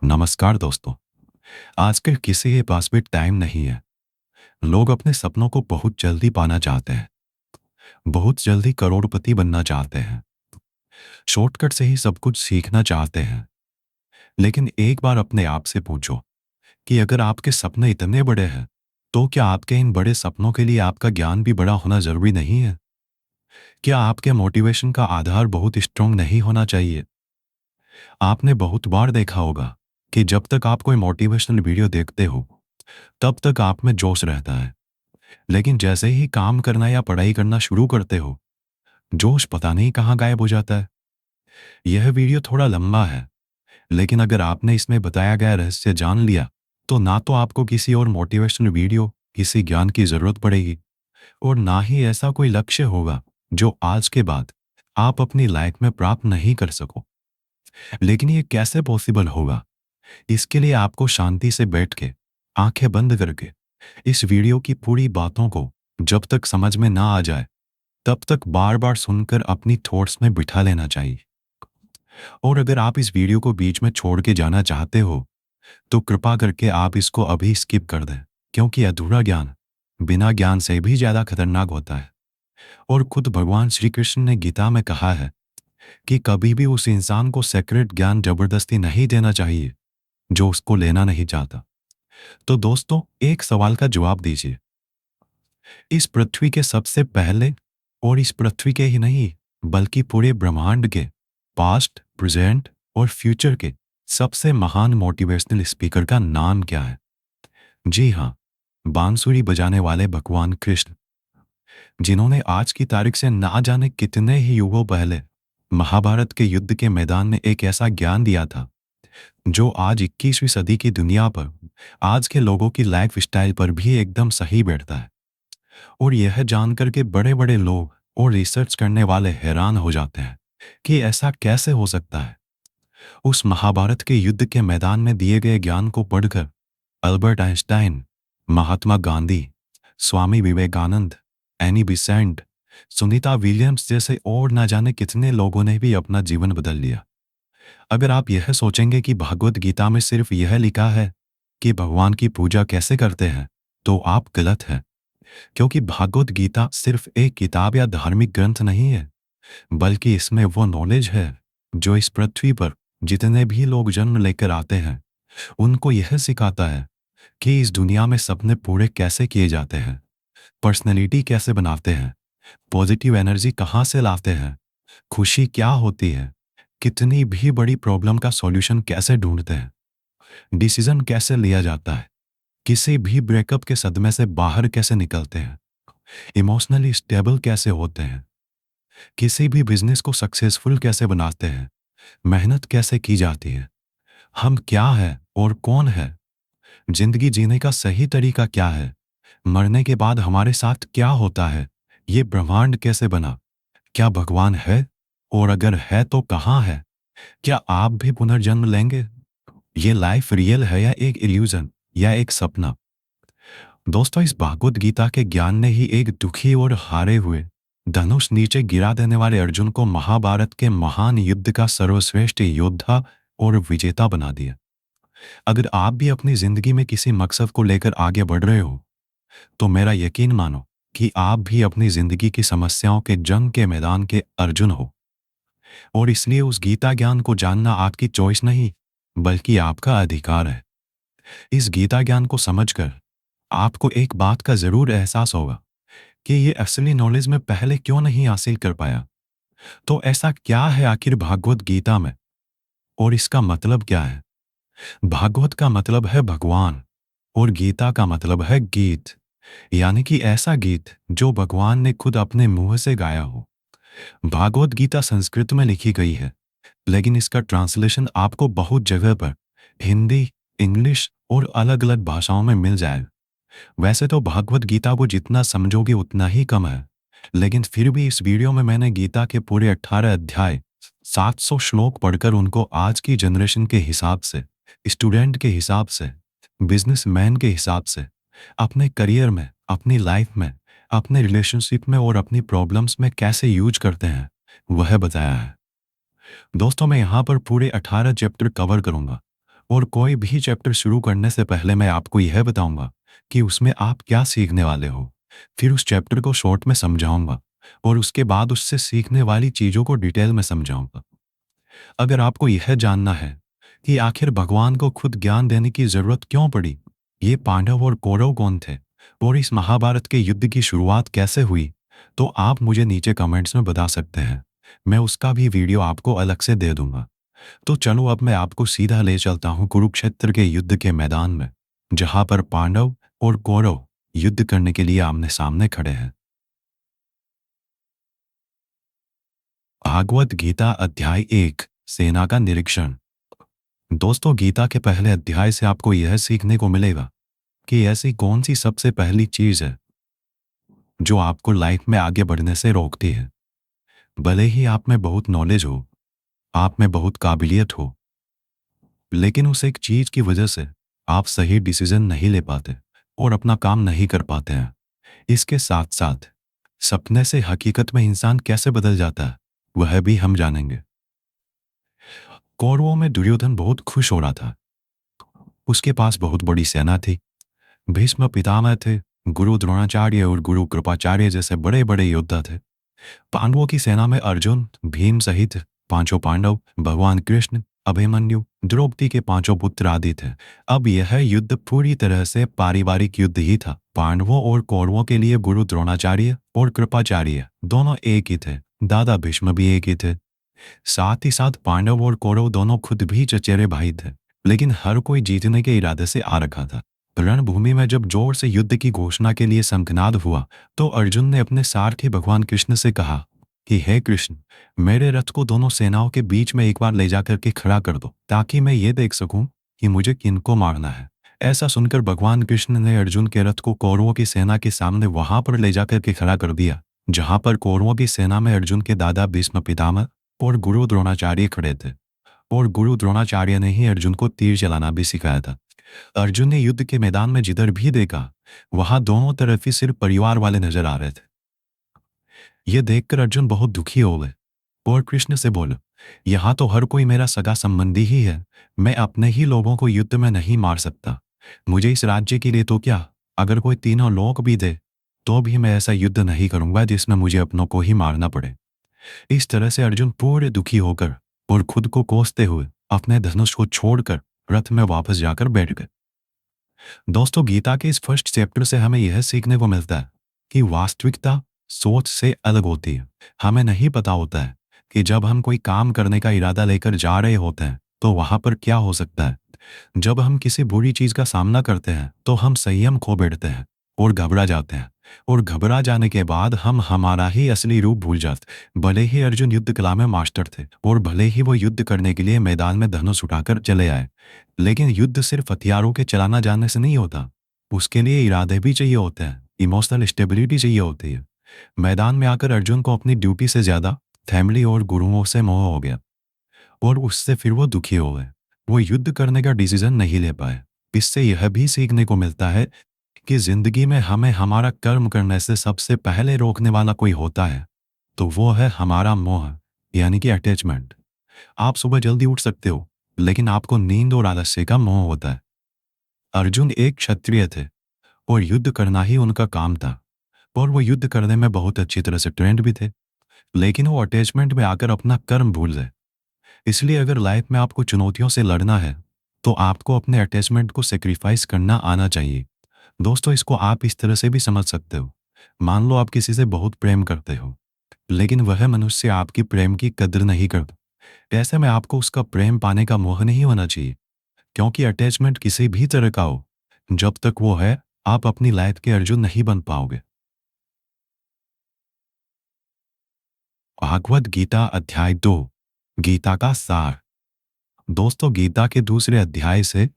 नमस्कार दोस्तों। आजकल किसी के पास भी टाइम नहीं है। लोग अपने सपनों को बहुत जल्दी पाना चाहते हैं, बहुत जल्दी करोड़पति बनना चाहते हैं, शॉर्टकट से ही सब कुछ सीखना चाहते हैं। लेकिन एक बार अपने आप से पूछो कि अगर आपके सपने इतने बड़े हैं, तो क्या आपके इन बड़े सपनों के लिए आपका ज्ञान भी बड़ा होना जरूरी नहीं है? क्या आपके मोटिवेशन का आधार बहुत स्ट्रांग नहीं होना चाहिए? आपने बहुत बार देखा होगा कि जब तक आप कोई मोटिवेशनल वीडियो देखते हो, तब तक आप में जोश रहता है। लेकिन जैसे ही काम करना या पढ़ाई करना शुरू करते हो, जोश पता नहीं कहाँ गायब हो जाता है। यह वीडियो थोड़ा लंबा है, लेकिन अगर आपने इसमें बताया गया रहस्य जान लिया, तो ना तो आपको किसी और मोटिवेशनल वीडियो, किसी ज्ञान की जरूरत पड़ेगी, और ना ही ऐसा कोई लक्ष्य होगा जो आज के बाद आप अपनी लाइफ में प्राप्त नहीं कर सको। लेकिन ये कैसे पॉसिबल होगा? इसके लिए आपको शांति से बैठ के, आंखें बंद करके, इस वीडियो की पूरी बातों को जब तक समझ में ना आ जाए, तब तक बार बार सुनकर अपनी थॉट्स में बिठा लेना चाहिए। और अगर आप इस वीडियो को बीच में छोड़ के जाना चाहते हो, तो कृपा करके आप इसको अभी स्किप कर दें, क्योंकि अधूरा ज्ञान बिना ज्ञान से भी ज्यादा खतरनाक होता है। और खुद भगवान श्री कृष्ण ने गीता में कहा है कि कभी भी उस इंसान को सेक्रेट ज्ञान जबरदस्ती नहीं देना चाहिए जो उसको लेना नहीं चाहता। तो दोस्तों, एक सवाल का जवाब दीजिए। इस पृथ्वी के सबसे पहले, और इस पृथ्वी के ही नहीं बल्कि पूरे ब्रह्मांड के पास्ट, प्रेजेंट और फ्यूचर के सबसे महान मोटिवेशनल स्पीकर का नाम क्या है? जी हाँ, बांसुरी बजाने वाले भगवान कृष्ण, जिन्होंने आज की तारीख से ना जाने कितने ही युगों पहले महाभारत के युद्ध के मैदान में एक ऐसा ज्ञान दिया था जो आज 21वीं सदी की दुनिया पर, आज के लोगों की लाइफ स्टाइल पर भी एकदम सही बैठता है। और यह जानकर के बड़े बड़े लोग और रिसर्च करने वाले हैरान हो जाते हैं कि ऐसा कैसे हो सकता है। उस महाभारत के युद्ध के मैदान में दिए गए ज्ञान को पढ़कर Albert Einstein, Mahatma Gandhi, Swami Vivekananda, Annie Besant, Sunita Williams जैसे और ना जाने कितने लोगों ने भी अपना जीवन बदल लिया। अगर आप यह सोचेंगे कि भगवत गीता में सिर्फ यह लिखा है कि भगवान की पूजा कैसे करते हैं, तो आप गलत हैं। क्योंकि भागवत गीता सिर्फ एक किताब या धार्मिक ग्रंथ नहीं है, बल्कि इसमें वो नॉलेज है जो इस पृथ्वी पर जितने भी लोग जन्म लेकर आते हैं, उनको यह सिखाता है कि इस दुनिया में सपने पूरे कैसे किए जाते हैं, पर्सनैलिटी कैसे बनाते हैं, पॉजिटिव एनर्जी कहाँ से लाते हैं, खुशी क्या होती है, कितनी भी बड़ी प्रॉब्लम का सॉल्यूशन कैसे ढूंढते हैं, डिसीजन कैसे लिया जाता है, किसी भी ब्रेकअप के सदमे से बाहर कैसे निकलते हैं, इमोशनली स्टेबल कैसे होते हैं, किसी भी बिजनेस को सक्सेसफुल कैसे बनाते हैं, मेहनत कैसे की जाती है, हम क्या है और कौन है, जिंदगी जीने का सही तरीका क्या है, मरने के बाद हमारे साथ क्या होता है, ये ब्रह्मांड कैसे बना, क्या भगवान है, और अगर है तो कहाँ है, क्या आप भी पुनर्जन्म लेंगे, ये लाइफ रियल है या एक इल्यूजन या एक सपना। दोस्तों, इस भागवत गीता के ज्ञान ने ही एक दुखी और हारे हुए, धनुष नीचे गिरा देने वाले अर्जुन को महाभारत के महान युद्ध का सर्वश्रेष्ठ योद्धा और विजेता बना दिया। अगर आप भी अपनी जिंदगी में किसी मकसद को लेकर आगे बढ़ रहे हो, तो मेरा यकीन मानो कि आप भी अपनी जिंदगी की समस्याओं के जंग के मैदान के अर्जुन हो। और इसलिए उस गीता ज्ञान को जानना आपकी चॉइस नहीं, बल्कि आपका अधिकार है। इस गीता ज्ञान को समझकर आपको एक बात का जरूर एहसास होगा कि ये असली नॉलेज में पहले क्यों नहीं हासिल कर पाया। तो ऐसा क्या है आखिर भागवत गीता में, और इसका मतलब क्या है? भागवत का मतलब है भगवान, और गीता का मतलब है गीत, यानी कि ऐसा गीत जो भगवान ने खुद अपने मुंह से गाया हो। भागवत गीता संस्कृत में लिखी गई है, लेकिन इसका ट्रांसलेशन आपको बहुत जगह पर हिंदी, इंग्लिश और अलग अलग भाषाओं में मिल जाएगा। वैसे तो भागवत गीता को जितना समझोगे उतना ही कम है, लेकिन फिर भी इस वीडियो में मैंने गीता के पूरे 18 अध्याय, 700 श्लोक पढ़कर उनको आज की जनरेशन के हिसाब से, स्टूडेंट के हिसाब से, बिजनेसमैन के हिसाब से, अपने करियर में, अपनी लाइफ में, अपने रिलेशनशिप में और अपनी प्रॉब्लम्स में कैसे यूज करते हैं, वह बताया है। दोस्तों, मैं यहाँ पर पूरे 18 चैप्टर कवर करूंगा, और कोई भी चैप्टर शुरू करने से पहले मैं आपको यह बताऊंगा कि उसमें आप क्या सीखने वाले हो। फिर उस चैप्टर को शॉर्ट में समझाऊंगा और उसके बाद उससे सीखने वाली चीज़ों को डिटेल में समझाऊंगा। अगर आपको यह जानना है कि आखिर भगवान को खुद ज्ञान देने की जरूरत क्यों पड़ी, ये पांडव और कौरव कौन थे और इस महाभारत के युद्ध की शुरुआत कैसे हुई, तो आप मुझे नीचे कमेंट्स में बता सकते हैं। मैं उसका भी वीडियो आपको अलग से दे दूंगा। तो चलो अब मैं आपको सीधा ले चलता हूँ कुरुक्षेत्र के युद्ध के मैदान में, जहां पर पांडव और कौरव युद्ध करने के लिए आमने सामने खड़े हैं। भागवत गीता अध्याय 1, सेना का निरीक्षण। दोस्तों, गीता के पहले अध्याय से आपको यह सीखने को मिलेगा कि ऐसी कौन सी सबसे पहली चीज है जो आपको लाइफ में आगे बढ़ने से रोकती है। भले ही आप में बहुत नॉलेज हो, आप में बहुत काबिलियत हो, लेकिन उस एक चीज की वजह से आप सही डिसीजन नहीं ले पाते और अपना काम नहीं कर पाते हैं। इसके साथ साथ सपने से हकीकत में इंसान कैसे बदल जाता है, वह भी हम जानेंगे। कौरवों में दुर्योधन बहुत खुश हो रहा था। उसके पास बहुत बड़ी सेना थी। भीष्म पितामह थे, गुरु द्रोणाचार्य और गुरु कृपाचार्य जैसे बड़े बड़े योद्धा थे। पांडवों की सेना में अर्जुन, भीम सहित पांचों पांडव, भगवान कृष्ण, अभिमन्यु, द्रौपदी के पांचों पुत्र आदि थे। अब यह युद्ध पूरी तरह से पारिवारिक युद्ध ही था। पांडवों और कौरवों के लिए गुरु द्रोणाचार्य और कृपाचार्य दोनों एक ही थे। दादा भीष्म भी एक ही थे। साथ ही साथ पांडव और कौरव दोनों खुद भी चचेरे भाई थे, लेकिन हर कोई जीतने के इरादे से आ रखा था। रणभूमि में जब जोर से युद्ध की घोषणा के लिए शंखनाद हुआ, तो अर्जुन ने अपने सारथी भगवान कृष्ण से कहा कि हे कृष्ण, मेरे रथ को दोनों सेनाओं के बीच में एक बार ले जाकर के खड़ा कर दो, ताकि मैं ये देख सकूं कि मुझे किनको मारना है। ऐसा सुनकर भगवान कृष्ण ने अर्जुन के रथ को कौरवों की सेना के सामने वहां पर ले जाकर के खड़ा कर दिया, जहां पर कौरवों की सेना में अर्जुन के दादा भीष्म पितामह और गुरु द्रोणाचार्य खड़े थे। और गुरु द्रोणाचार्य ने ही अर्जुन को तीर चलाना भी सिखाया था। अर्जुन ने युद्ध के मैदान में जिधर भी देखा, वहां दोनों तरफ ही सिर्फ परिवार वाले नजर आ रहे थे। यह देखकर अर्जुन बहुत दुखी हो गए और कृष्ण से बोले, यहां तो हर कोई मेरा सगा संबंधी ही है। मैं अपने ही लोगों को युद्ध में नहीं मार सकता। मुझे इस राज्य के लिए तो क्या, अगर कोई तीनों लोग भी दे तो भी मैं ऐसा युद्ध नहीं करूंगा जिसमें मुझे अपनों को ही मारना पड़े। इस तरह से अर्जुन पूरे दुखी होकर और खुद को कोसते हुए अपने धनुष को छोड़कर रथ में वापस जाकर बैठ गए। दोस्तों, गीता के इस फर्स्ट चैप्टर से हमें यह सीखने को मिलता है कि वास्तविकता सोच से अलग होती है। हमें नहीं पता होता है कि जब हम कोई काम करने का इरादा लेकर जा रहे होते हैं तो वहां पर क्या हो सकता है। जब हम किसी बुरी चीज का सामना करते हैं तो हम संयम खो बैठते हैं और घबरा जाते हैं, और घबरा जाने के बाद हम हमारा ही असली रूप भूल जाते। भले ही अर्जुन युद्ध कला में मास्टर थे और भले ही वो युद्ध करने के लिए मैदान में धनुष उठाकर चले आए, लेकिन युद्ध सिर्फ हथियारों के चलाना जानने से नहीं होता। उसके लिए इरादे भी चाहिए होते हैं, इमोशनल स्टेबिलिटी चाहिए होती है। मैदान में आकर अर्जुन को अपनी ड्यूटी से ज्यादा फैमिली और गुरुओं से मोह हो गया और उससे फिर वो दुखी हो गए। वो युद्ध करने का डिसीजन नहीं ले पाए। इससे यह भी सीखने को मिलता है कि जिंदगी में हमें हमारा कर्म करने से सबसे पहले रोकने वाला कोई होता है, तो वो है हमारा मोह, यानी कि अटैचमेंट। आप सुबह जल्दी उठ सकते हो, लेकिन आपको नींद और आलस्य का मोह होता है। अर्जुन एक क्षत्रिय थे और युद्ध करना ही उनका काम था, और वो युद्ध करने में बहुत अच्छी तरह से ट्रेंड भी थे, लेकिन वो अटैचमेंट में आकर अपना कर्म भूल गए। इसलिए अगर लाइफ में आपको चुनौतियों से लड़ना है तो आपको अपने अटैचमेंट को सेक्रीफाइस करना आना चाहिए। दोस्तों, इसको आप इस तरह से भी समझ सकते हो। मान लो आप किसी से बहुत प्रेम करते हो, लेकिन वह मनुष्य आपकी प्रेम की कदर नहीं करता। ऐसे में आपको उसका प्रेम पाने का मोह नहीं होना चाहिए, क्योंकि अटैचमेंट किसी भी तरह का हो, जब तक वो है आप अपनी लाइफ के अर्जुन नहीं बन पाओगे। भागवत गीता अध्याय 2, गीता का सार। दोस्तों, गीता के दूसरे अध्याय से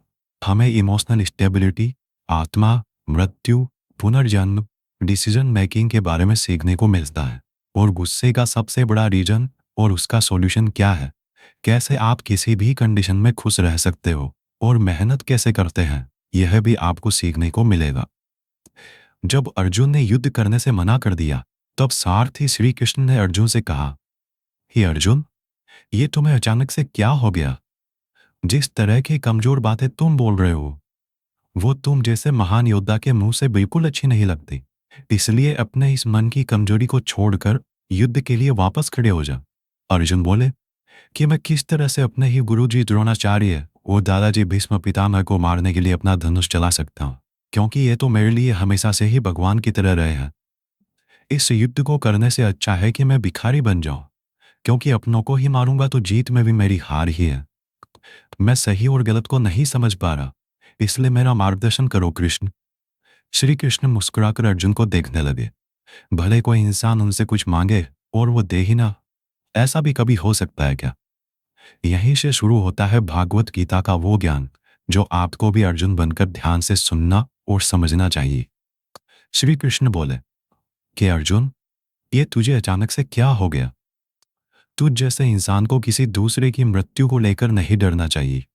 हमें इमोशनल स्टेबिलिटी, आत्मा, मृत्यु, पुनर्जन्म, डिसीजन मेकिंग के बारे में सीखने को मिलता है, और गुस्से का सबसे बड़ा रीजन और उसका सॉल्यूशन क्या है। कैसे आप किसी भी कंडीशन में खुश रह सकते हो और मेहनत कैसे करते हैं, यह भी आपको सीखने को मिलेगा। जब अर्जुन ने युद्ध करने से मना कर दिया, तब सारथी श्री कृष्ण ने अर्जुन से कहा, हे अर्जुन, ये तुम्हें अचानक से क्या हो गया? जिस तरह की कमजोर बातें तुम बोल रहे हो, वो तुम जैसे महान योद्धा के मुंह से बिल्कुल अच्छी नहीं लगती। इसलिए अपने इस मन की कमजोरी को छोड़कर युद्ध के लिए वापस खड़े हो जा। अर्जुन बोले कि मैं किस तरह से अपने ही गुरुजी द्रोणाचार्य और दादाजी भीष्म पितामह को मारने के लिए अपना धनुष चला सकता हूँ, क्योंकि ये तो मेरे लिए हमेशा से ही भगवान की तरह रहे हैं। इस युद्ध को करने से अच्छा है कि मैं भिखारी बन जाऊं, क्योंकि अपनों को ही मारूंगा तो जीत में भी मेरी हार ही है। मैं सही और गलत को नहीं समझ पा रहा, इसलिए मेरा मार्गदर्शन करो कृष्ण। श्री कृष्ण मुस्कुराकर अर्जुन को देखने लगे। भले कोई इंसान उनसे कुछ मांगे और वो दे ही ना, ऐसा भी कभी हो सकता है क्या? यहीं से शुरू होता है भागवत गीता का वो ज्ञान जो आपको भी अर्जुन बनकर ध्यान से सुनना और समझना चाहिए। श्री कृष्ण बोले कि अर्जुन, ये तुझे अचानक से क्या हो गया? तुझ जैसे इंसान को किसी दूसरे की मृत्यु को लेकर नहीं डरना चाहिए।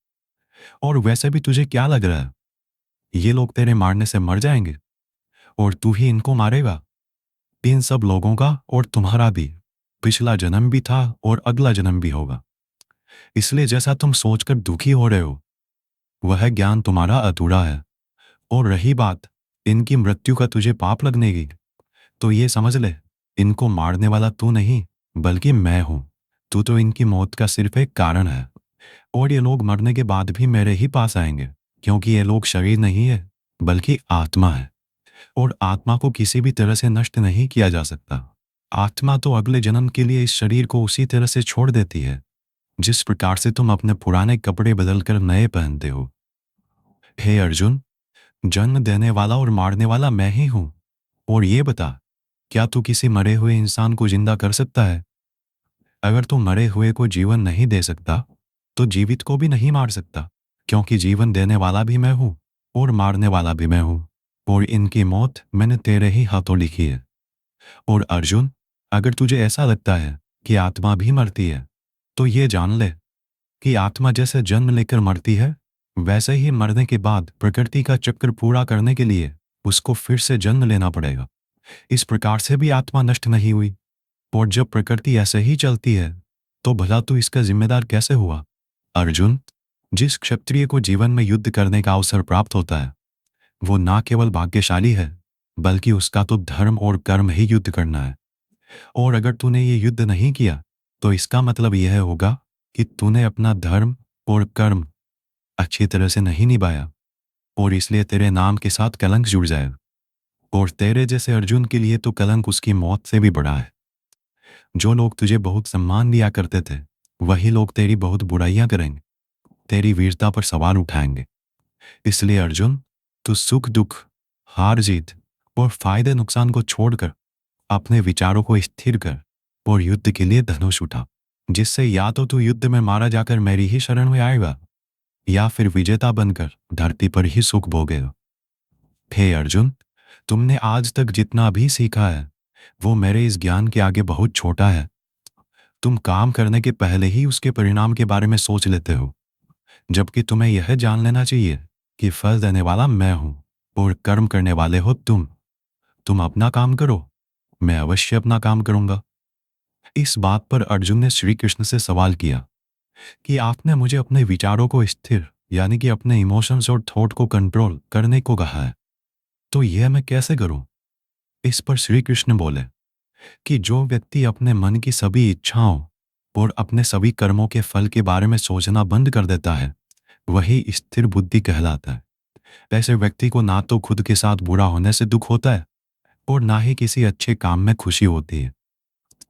और वैसे भी तुझे क्या लग रहा है, ये लोग तेरे मारने से मर जाएंगे और तू ही इनको मारेगा? इन सब लोगों का और तुम्हारा भी पिछला जन्म भी था और अगला जन्म भी होगा। इसलिए जैसा तुम सोचकर दुखी हो रहे हो, वह ज्ञान तुम्हारा अधूरा है। और रही बात इनकी मृत्यु का तुझे पाप लगने की, तो ये समझ ले, इनको मारने वाला तू नहीं बल्कि मैं हूं। तू तो इनकी मौत का सिर्फ एक कारण है। और ये लोग मरने के बाद भी मेरे ही पास आएंगे, क्योंकि ये लोग शरीर नहीं है बल्कि आत्मा है। और आत्मा को किसी भी तरह से नष्ट नहीं किया जा सकता। आत्मा तो अगले जन्म के लिए इस शरीर को उसी तरह से छोड़ देती है जिस प्रकार से तुम अपने पुराने कपड़े बदलकर नए पहनते हो। हे अर्जुन, जन्म देने वाला और मारने वाला मैं ही हूं। और ये बता, क्या तू किसी मरे हुए इंसान को जिंदा कर सकता है? अगर तू मरे हुए को जीवन नहीं दे सकता, तो जीवित को भी नहीं मार सकता, क्योंकि जीवन देने वाला भी मैं हूं और मारने वाला भी मैं हूं। और इनकी मौत मैंने तेरे ही हाथों लिखी है। और अर्जुन, अगर तुझे ऐसा लगता है कि आत्मा भी मरती है, तो ये जान ले कि आत्मा जैसे जन्म लेकर मरती है, वैसे ही मरने के बाद प्रकृति का चक्र पूरा करने के लिए उसको फिर से जन्म लेना पड़ेगा। इस प्रकार से भी आत्मा नष्ट नहीं हुई। और जब प्रकृति ऐसे ही चलती है, तो भला तू इसका जिम्मेदार कैसे हुआ? अर्जुन, जिस क्षत्रिय को जीवन में युद्ध करने का अवसर प्राप्त होता है, वो ना केवल भाग्यशाली है, बल्कि उसका तो धर्म और कर्म ही युद्ध करना है। और अगर तूने ये युद्ध नहीं किया, तो इसका मतलब यह होगा कि तूने अपना धर्म और कर्म अच्छी तरह से नहीं निभाया, और इसलिए तेरे नाम के साथ कलंक जुड़ जाएगा। और तेरे जैसे अर्जुन के लिए तो कलंक उसकी मौत से भी बड़ा है। जो लोग तुझे बहुत सम्मान दिया करते थे, वही लोग तेरी बहुत बुराइयां करेंगे, तेरी वीरता पर सवाल उठाएंगे। इसलिए अर्जुन, तू सुख दुख, हार जीत और फायदे नुकसान को छोड़कर अपने विचारों को स्थिर कर और युद्ध के लिए धनुष उठा, जिससे या तो तू युद्ध में मारा जाकर मेरी ही शरण में आएगा, या फिर विजेता बनकर धरती पर ही सुख भोगेगा। हे अर्जुन, तुमने आज तक जितना भी सीखा है, वो मेरे इस ज्ञान के आगे बहुत छोटा है। तुम काम करने के पहले ही उसके परिणाम के बारे में सोच लेते हो, जबकि तुम्हें यह जान लेना चाहिए कि फल देने वाला मैं हूं और कर्म करने वाले हो तुम। तुम अपना काम करो, मैं अवश्य अपना काम करूंगा। इस बात पर अर्जुन ने श्री कृष्ण से सवाल किया कि आपने मुझे अपने विचारों को स्थिर, यानी कि अपने इमोशंस और थॉट को कंट्रोल करने को कहा है, तो यह मैं कैसे करूं? इस पर श्री कृष्ण बोले कि जो व्यक्ति अपने मन की सभी इच्छाओं और अपने सभी कर्मों के फल के बारे में सोचना बंद कर देता है, वही स्थिर बुद्धि कहलाता है। ऐसे व्यक्ति को ना तो खुद के साथ बुरा होने से दुख होता है और ना ही किसी अच्छे काम में खुशी होती है।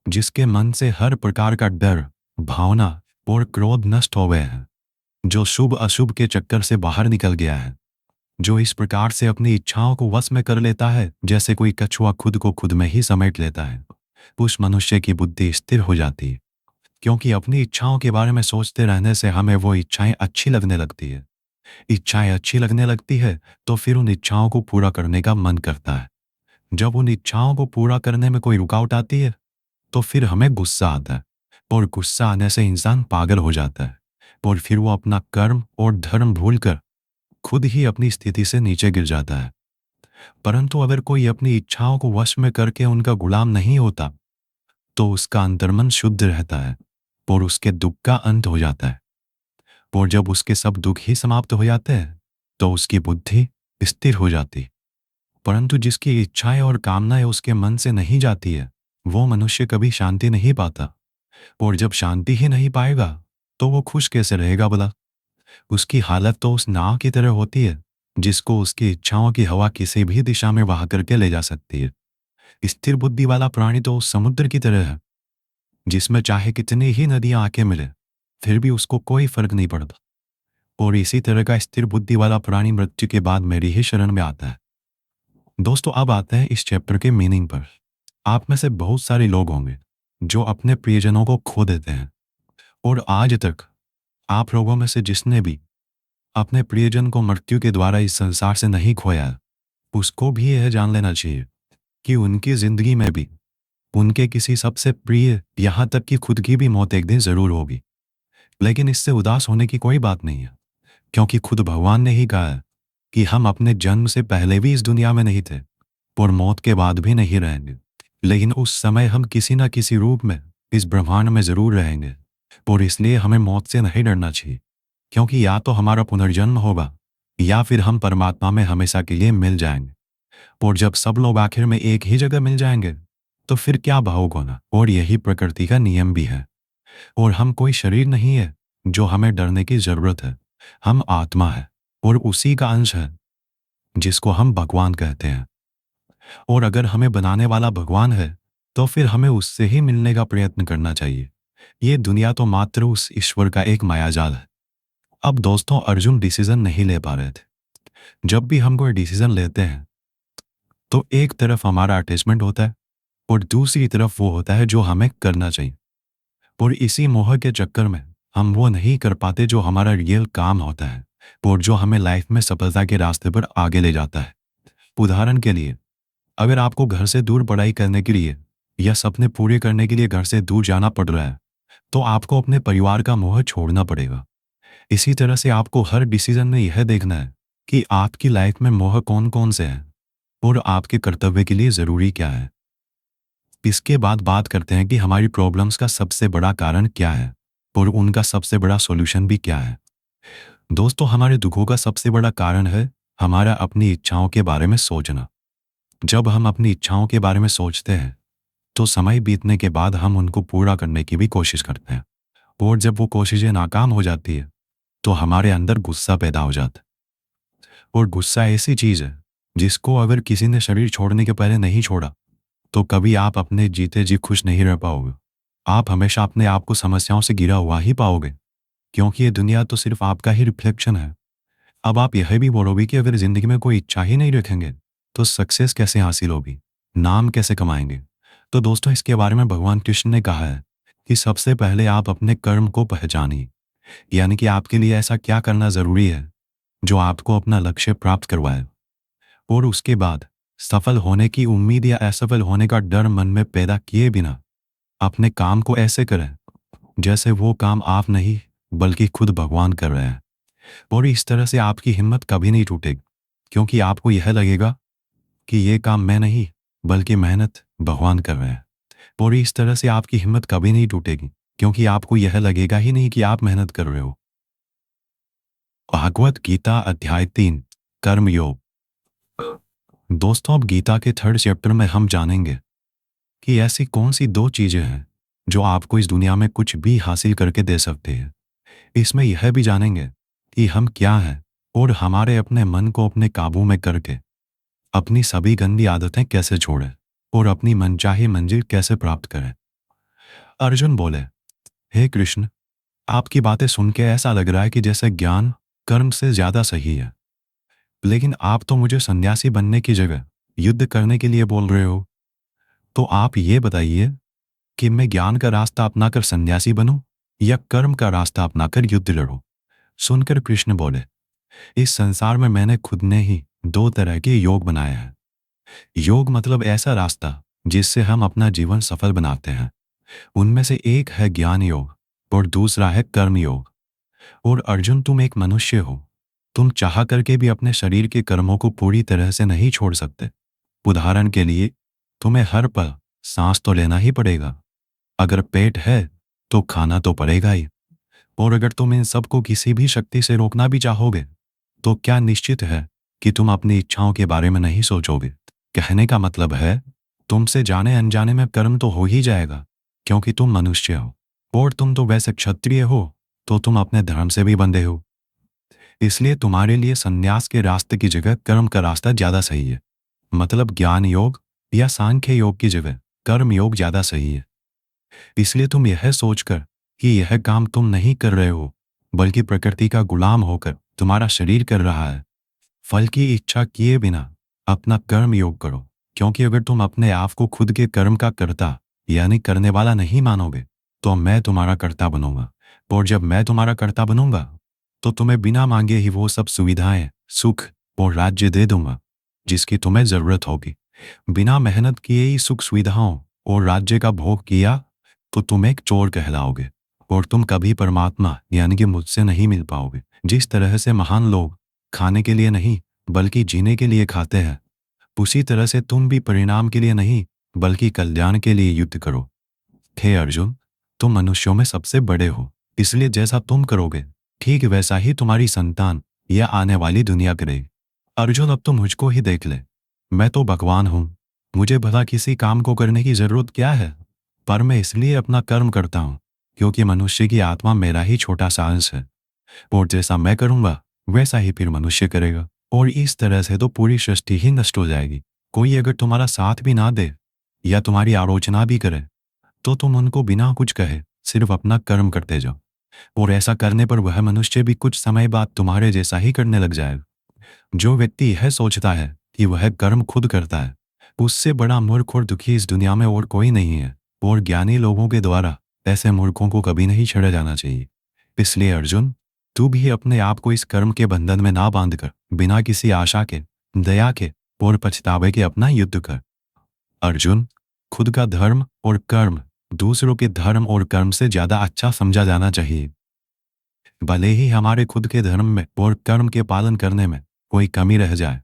जिसके मन से हर प्रकार का डर, भावना और क्रोध नष्ट हो गए हैं, जो शुभ अशुभ के चक्कर से बाहर निकल गया है, जो इस प्रकार से अपनी इच्छाओं को वश में कर लेता है जैसे कोई कछुआ खुद को खुद में ही समेट लेता है, उस मनुष्य की बुद्धि स्थिर हो जाती है। क्योंकि अपनी इच्छाओं के बारे में सोचते रहने से हमें वो इच्छाएं अच्छी लगने लगती है। इच्छाएं अच्छी लगने लगती है तो फिर उन इच्छाओं को पूरा करने का मन करता है। जब उन इच्छाओं को पूरा करने में कोई रुकावट आती है, तो फिर हमें गुस्सा आता है, और गुस्सा आने से इंसान पागल हो जाता है, और फिर वो अपना कर्म और धर्म भूलकर खुद ही अपनी स्थिति से नीचे गिर जाता है। परंतु अगर कोई अपनी इच्छाओं को वश में करके उनका गुलाम नहीं होता, तो उसका अंतर्मन शुद्ध रहता है और उसके दुख का अंत हो जाता है। और जब उसके सब दुख ही समाप्त हो जाते हैं तो उसकी बुद्धि स्थिर हो जाती। परंतु जिसकी इच्छाएं और कामनाएं उसके मन से नहीं जाती है, वो मनुष्य कभी शांति नहीं पाता। और जब शांति ही नहीं पाएगा तो वो खुश कैसे रहेगा भला? उसकी हालत तो उस नाव की तरह होती है जिसको उसकी इच्छाओं की हवा किसी भी दिशा में बहा करके ले जा सकती है। स्थिर बुद्धि वाला प्राणी तो उस समुद्र की तरह है जिसमें चाहे कितनी ही नदियां आके मिले, फिर भी उसको कोई फर्क नहीं पड़ता। और इसी तरह का स्थिर बुद्धि वाला प्राणी मृत्यु के बाद मेरी ही शरण में आता है। दोस्तों, अब आते हैं इस चैप्टर के मीनिंग पर। आप में से बहुत सारे लोग होंगे जो अपने प्रियजनों को खो देते हैं, और आज तक आप लोगों में से जिसने भी अपने प्रियजन को मृत्यु के द्वारा इस संसार से नहीं खोया है, उसको भी यह जान लेना चाहिए कि उनकी जिंदगी में भी उनके किसी सबसे प्रिय, यहाँ तक कि खुद की भी मौत एक दिन जरूर होगी। लेकिन इससे उदास होने की कोई बात नहीं है, क्योंकि खुद भगवान ने ही कहा है कि हम अपने जन्म से पहले भी इस दुनिया में नहीं थे और मौत के बाद भी नहीं रहेंगे। लेकिन उस समय हम किसी न किसी रूप में इस ब्रह्मांड में जरूर रहेंगे, और इसलिए हमें मौत से नहीं डरना चाहिए, क्योंकि या तो हमारा पुनर्जन्म होगा या फिर हम परमात्मा में हमेशा के लिए मिल जाएंगे। और जब सब लोग आखिर में एक ही जगह मिल जाएंगे तो फिर क्या भावुक होना। और यही प्रकृति का नियम भी है। और हम कोई शरीर नहीं है जो हमें डरने की जरूरत है। हम आत्मा है और उसी का अंश है जिसको हम भगवान कहते हैं। और अगर हमें बनाने वाला भगवान है तो फिर हमें उससे ही मिलने का प्रयत्न करना चाहिए। ये दुनिया तो मात्र उस ईश्वर का एक मायाजाल है। अब दोस्तों, अर्जुन डिसीजन नहीं ले पा रहे थे। जब भी हम कोई डिसीजन लेते हैं तो एक तरफ हमारा अटैचमेंट होता है और दूसरी तरफ वो होता है जो हमें करना चाहिए। और इसी मोह के चक्कर में हम वो नहीं कर पाते जो हमारा रियल काम होता है और जो हमें लाइफ में सफलता के रास्ते पर आगे ले जाता है। उदाहरण के लिए, अगर आपको घर से दूर पढ़ाई करने के लिए या सपने पूरे करने के लिए घर से दूर जाना पड़ रहा है तो आपको अपने परिवार का मोह छोड़ना पड़ेगा। इसी तरह से आपको हर डिसीजन में यह देखना है कि आपकी लाइफ में मोह कौन कौन से हैं और आपके कर्तव्य के लिए जरूरी क्या है। इसके बाद बात करते हैं कि हमारी प्रॉब्लम्स का सबसे बड़ा कारण क्या है और उनका सबसे बड़ा सॉल्यूशन भी क्या है। दोस्तों, हमारे दुखों का सबसे बड़ा कारण है हमारा अपनी इच्छाओं के बारे में सोचना। जब हम अपनी इच्छाओं के बारे में सोचते हैं तो समय बीतने के बाद हम उनको पूरा करने की भी कोशिश करते हैं, और जब वो कोशिशें नाकाम हो जाती है तो हमारे अंदर गुस्सा पैदा हो जाता है। और गुस्सा ऐसी चीज है जिसको अगर किसी ने शरीर छोड़ने के पहले नहीं छोड़ा तो कभी आप अपने जीते जी खुश नहीं रह पाओगे। आप हमेशा अपने आप को समस्याओं से घिरा हुआ ही पाओगे, क्योंकि ये दुनिया तो सिर्फ आपका ही रिफ्लेक्शन है। अब आप यह भी बोलोगे कि अगर जिंदगी में कोई इच्छा ही नहीं रखेंगे तो सक्सेस कैसे हासिल होगी, नाम कैसे कमाएंगे। तो दोस्तों, इसके बारे में भगवान कृष्ण ने कहा है कि सबसे पहले आप अपने कर्म को पहचानिए, यानी कि आपके लिए ऐसा क्या करना जरूरी है जो आपको अपना लक्ष्य प्राप्त करवाए। और उसके बाद सफल होने की उम्मीद या असफल होने का डर मन में पैदा किए बिना अपने काम को ऐसे करें जैसे वो काम आप नहीं बल्कि खुद भगवान कर रहे हैं। और इस तरह से आपकी हिम्मत कभी नहीं टूटेगी, क्योंकि आपको यह लगेगा कि ये काम मैं नहीं बल्कि मेहनत भगवान कर रहे हैं। और इस तरह से आपकी हिम्मत कभी नहीं टूटेगी, क्योंकि आपको यह लगेगा ही नहीं कि आप मेहनत कर रहे हो। भागवत गीता अध्याय 3, कर्म योग। दोस्तों, अब गीता के 3rd चैप्टर में हम जानेंगे कि ऐसी कौन सी 2 चीजें हैं जो आपको इस दुनिया में कुछ भी हासिल करके दे सकते हैं। इसमें यह भी जानेंगे कि हम क्या हैं और हमारे अपने मन को अपने काबू में करके अपनी सभी गंदी आदतें कैसे छोड़ें और अपनी मनचाही मंजिल कैसे प्राप्त करें। अर्जुन बोले, हे कृष्ण, आपकी बातें सुन के ऐसा लग रहा है कि जैसे ज्ञान कर्म से ज्यादा सही है, लेकिन आप तो मुझे सन्यासी बनने की जगह युद्ध करने के लिए बोल रहे हो। तो आप ये बताइए कि मैं ज्ञान का रास्ता अपनाकर सन्यासी बनूं या कर्म का रास्ता अपनाकर युद्ध लड़ूं। सुनकर कृष्ण बोले, इस संसार में मैंने खुद ने ही 2 तरह के योग बनाए हैं। योग मतलब ऐसा रास्ता जिससे हम अपना जीवन सफल बनाते हैं। उनमें से एक है ज्ञान योग और दूसरा है कर्म योग। और अर्जुन, तुम एक मनुष्य हो, तुम चाह करके भी अपने शरीर के कर्मों को पूरी तरह से नहीं छोड़ सकते। उदाहरण के लिए, तुम्हें हर पल सांस तो लेना ही पड़ेगा। अगर पेट है तो खाना तो पड़ेगा ही। और अगर तुम इन सबको किसी भी शक्ति से रोकना भी चाहोगे तो क्या निश्चित है कि तुम अपनी इच्छाओं के बारे में नहीं सोचोगे? कहने का मतलब है, तुमसे जाने अनजाने में कर्म तो हो ही जाएगा, क्योंकि तुम मनुष्य हो और तुम तो वैसे क्षत्रिय हो, तो तुम अपने धर्म से भी बंधे हो। इसलिए तुम्हारे लिए संन्यास के रास्ते की जगह कर्म का रास्ता ज्यादा सही है। मतलब ज्ञान योग या सांख्य योग की जगह कर्म योग ज्यादा सही है। इसलिए तुम यह सोचकर कि यह काम तुम नहीं कर रहे हो, बल्कि प्रकृति का गुलाम होकर तुम्हारा शरीर कर रहा है, फल की इच्छा किए बिना अपना कर्म योग करो। क्योंकि अगर तुम अपने आप को खुद के कर्म का कर्ता यानी करने वाला नहीं मानोगे, तो मैं तुम्हारा कर्ता बनूंगा। और जब मैं तुम्हारा कर्ता बनूंगा, तो तुम्हें बिना मांगे ही वो सब सुविधाएं, सुख और राज्य दे दूंगा जिसकी तुम्हें जरूरत होगी। बिना मेहनत किए ही सुख सुविधाओं और राज्य का भोग किया तो तुम एक चोर कहलाओगे और तुम कभी परमात्मा यानी कि मुझसे नहीं मिल पाओगे। जिस तरह से महान लोग खाने के लिए नहीं बल्कि जीने के लिए खाते हैं, उसी तरह से तुम भी परिणाम के लिए नहीं बल्कि कल्याण के लिए युद्ध करो। हे अर्जुन, तुम मनुष्यों में सबसे बड़े हो, इसलिए जैसा तुम करोगे ठीक वैसा ही तुम्हारी संतान या आने वाली दुनिया करेगी। अर्जुन, अब तो मुझको ही देख ले, मैं तो भगवान हूं, मुझे भला किसी काम को करने की जरूरत क्या है? पर मैं इसलिए अपना कर्म करता हूं क्योंकि मनुष्य की आत्मा मेरा ही छोटा सा अंश है, और जैसा मैं करूंगा वैसा ही फिर मनुष्य करेगा, और इस तरह से तो पूरी सृष्टि ही नष्ट हो जाएगी। कोई अगर तुम्हारा साथ भी ना दे या तुम्हारी आलोचना भी करे, तो तुम उनको बिना कुछ कहे सिर्फ अपना कर्म करते जाओ, और ऐसा करने पर वह मनुष्य भी कुछ समय बाद तुम्हारे जैसा ही करने लग जाएगा। जो व्यक्ति यह सोचता है कि वह कर्म खुद करता है, उससे बड़ा मूर्ख और दुखी इस दुनिया में और कोई नहीं है, और ज्ञानी लोगों के द्वारा ऐसे मूर्खों को कभी नहीं छेड़ा जाना चाहिए। इसलिए अर्जुन, तू भी अपने आप को इस कर्म के बंधन में ना बांध कर बिना किसी आशा के, दया के और पछतावे के अपना युद्ध कर। अर्जुन, खुद का धर्म और कर्म दूसरों के धर्म और कर्म से ज्यादा अच्छा समझा जाना चाहिए। भले ही हमारे खुद के धर्म में और कर्म के पालन करने में कोई कमी रह जाए।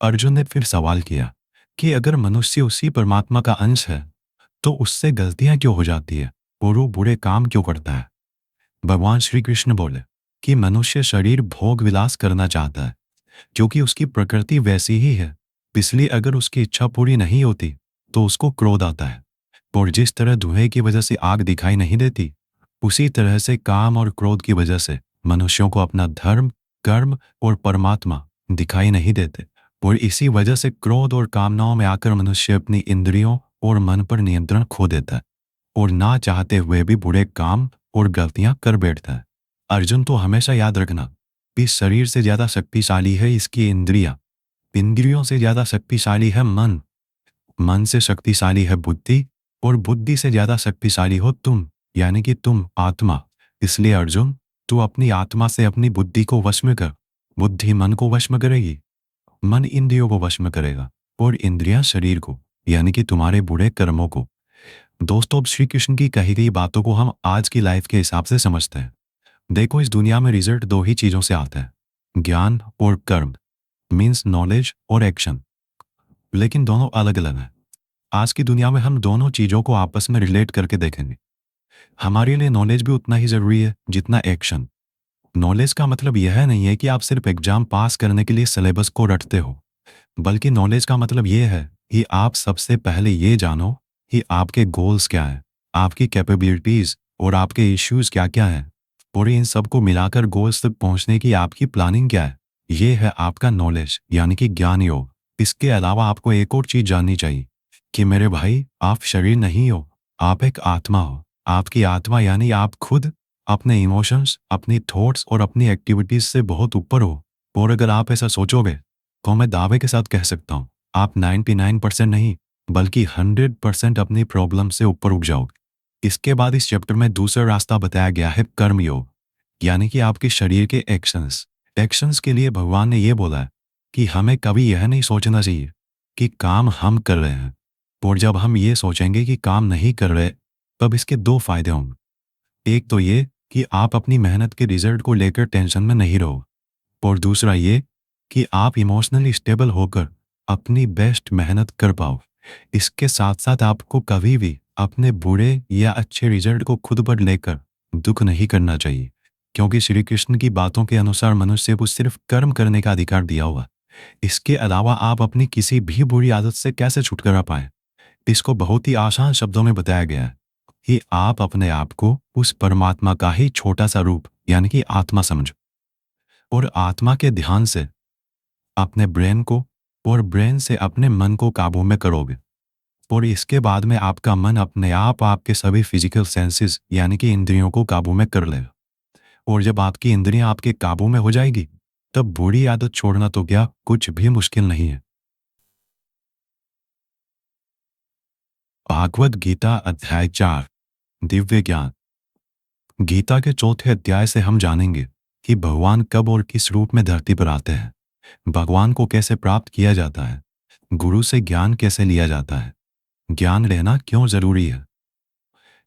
अर्जुन ने फिर सवाल किया कि अगर मनुष्य उसी परमात्मा का अंश है, तो उससे गलतियां क्यों हो जाती है और वो बुरे काम क्यों करता है? भगवान श्री कृष्ण बोले कि मनुष्य शरीर भोग विलास करना चाहता है क्योंकि उसकी प्रकृति वैसी ही है। इसलिए अगर उसकी इच्छा पूरी नहीं होती तो उसको क्रोध आता है, और जिस तरह धुएं की वजह से आग दिखाई नहीं देती, उसी तरह से काम और क्रोध की वजह से मनुष्यों को अपना धर्म, कर्म और परमात्मा दिखाई नहीं देते, और इसी वजह से क्रोध और कामनाओं में आकर मनुष्य अपनी इंद्रियों और मन पर नियंत्रण खो देता है और ना चाहते हुए भी बुरे काम और गलतियां कर बैठता है। अर्जुन, तो हमेशा याद रखना, इस शरीर से ज्यादा शक्तिशाली है इसकी इंद्रियां, इंद्रियों से ज्यादा शक्तिशाली है मन, मन से शक्तिशाली है बुद्धि, और बुद्धि से ज्यादा शक्तिशाली हो तुम यानी कि तुम आत्मा। इसलिए अर्जुन, तू अपनी आत्मा से अपनी बुद्धि को वश में कर। बुद्धि मन को वश में करेगी, मन इंद्रियों को वश में करेगा, और इंद्रियां शरीर को यानी कि तुम्हारे बुरे कर्मों को। दोस्तों, अब श्री कृष्ण की कही गई बातों को हम आज की लाइफ के हिसाब से समझते हैं। देखो, इस दुनिया में रिजल्ट दो ही चीजों से आता है, ज्ञान और कर्म, मीन्स नॉलेज और एक्शन, लेकिन दोनों अलग अलग हैं। आज की दुनिया में हम दोनों चीजों को आपस में रिलेट करके देखेंगे। हमारे लिए नॉलेज भी उतना ही जरूरी है जितना एक्शन। नॉलेज का मतलब यह नहीं है कि आप सिर्फ एग्जाम पास करने के लिए सिलेबस को रटते हो, बल्कि नॉलेज का मतलब यह है कि आप सबसे पहले ये जानो कि आपके गोल्स क्या हैं, आपकी कैपेबिलिटीज और आपके इश्यूज क्या क्या हैं, और इन सब को मिलाकर गोल्स तक पहुंचने की आपकी प्लानिंग क्या है। ये है आपका नॉलेज यानी कि ज्ञान योग। इसके अलावा आपको एक और चीज जाननी चाहिए कि मेरे भाई, आप शरीर नहीं हो, आप एक आत्मा हो। आपकी आत्मा यानी आप खुद अपने इमोशंस, अपनी थॉट्स और अपनी एक्टिविटीज से बहुत ऊपर हो। और अगर आप ऐसा सोचोगे तो मैं दावे के साथ कह सकता हूं, आप 99% नहीं बल्कि 100% अपनी प्रॉब्लम से ऊपर उठ जाओगे। इसके बाद इस चैप्टर में दूसरा रास्ता बताया गया है कर्म योग, यानी कि आपके शरीर के एक्शंस। एक्शंस के लिए भगवान ने यह बोला है कि हमें कभी यह नहीं सोचना चाहिए कि काम हम कर रहे हैं, और जब हम ये सोचेंगे कि काम नहीं कर रहे, तब इसके दो फायदे होंगे। एक तो ये कि आप अपनी मेहनत के रिजल्ट को लेकर टेंशन में नहीं रहो, और दूसरा ये कि आप इमोशनली स्टेबल होकर अपनी बेस्ट मेहनत कर पाओ। इसके साथ साथ आपको कभी भी अपने बुरे या अच्छे रिजल्ट को खुद पर लेकर दुख नहीं करना चाहिए, क्योंकि श्री कृष्ण की बातों के अनुसार मनुष्य को सिर्फ कर्म करने का अधिकार दिया हुआ। इसके अलावा आप अपनी किसी भी बुरी आदत से कैसे छुटकारा पाए, इसको बहुत ही आसान शब्दों में बताया गया है कि आप अपने आप को उस परमात्मा का ही छोटा सा रूप यानी कि आत्मा समझो, और आत्मा के ध्यान से अपने ब्रेन को और ब्रेन से अपने मन को काबू में करोगे, और इसके बाद में आपका मन अपने आप आपके सभी फिजिकल सेंसेस यानी कि इंद्रियों को काबू में कर लेगा। और जब आपकी इंद्रियां आपके काबू में हो जाएगी, तब बुरी आदत छोड़ना तो क्या कुछ भी मुश्किल नहीं है। भागवत गीता अध्याय 4, दिव्य ज्ञान। गीता के चौथे अध्याय से हम जानेंगे कि भगवान कब और किस रूप में धरती पर आते हैं, भगवान को कैसे प्राप्त किया जाता है, गुरु से ज्ञान कैसे लिया जाता है, ज्ञान लेना क्यों जरूरी है।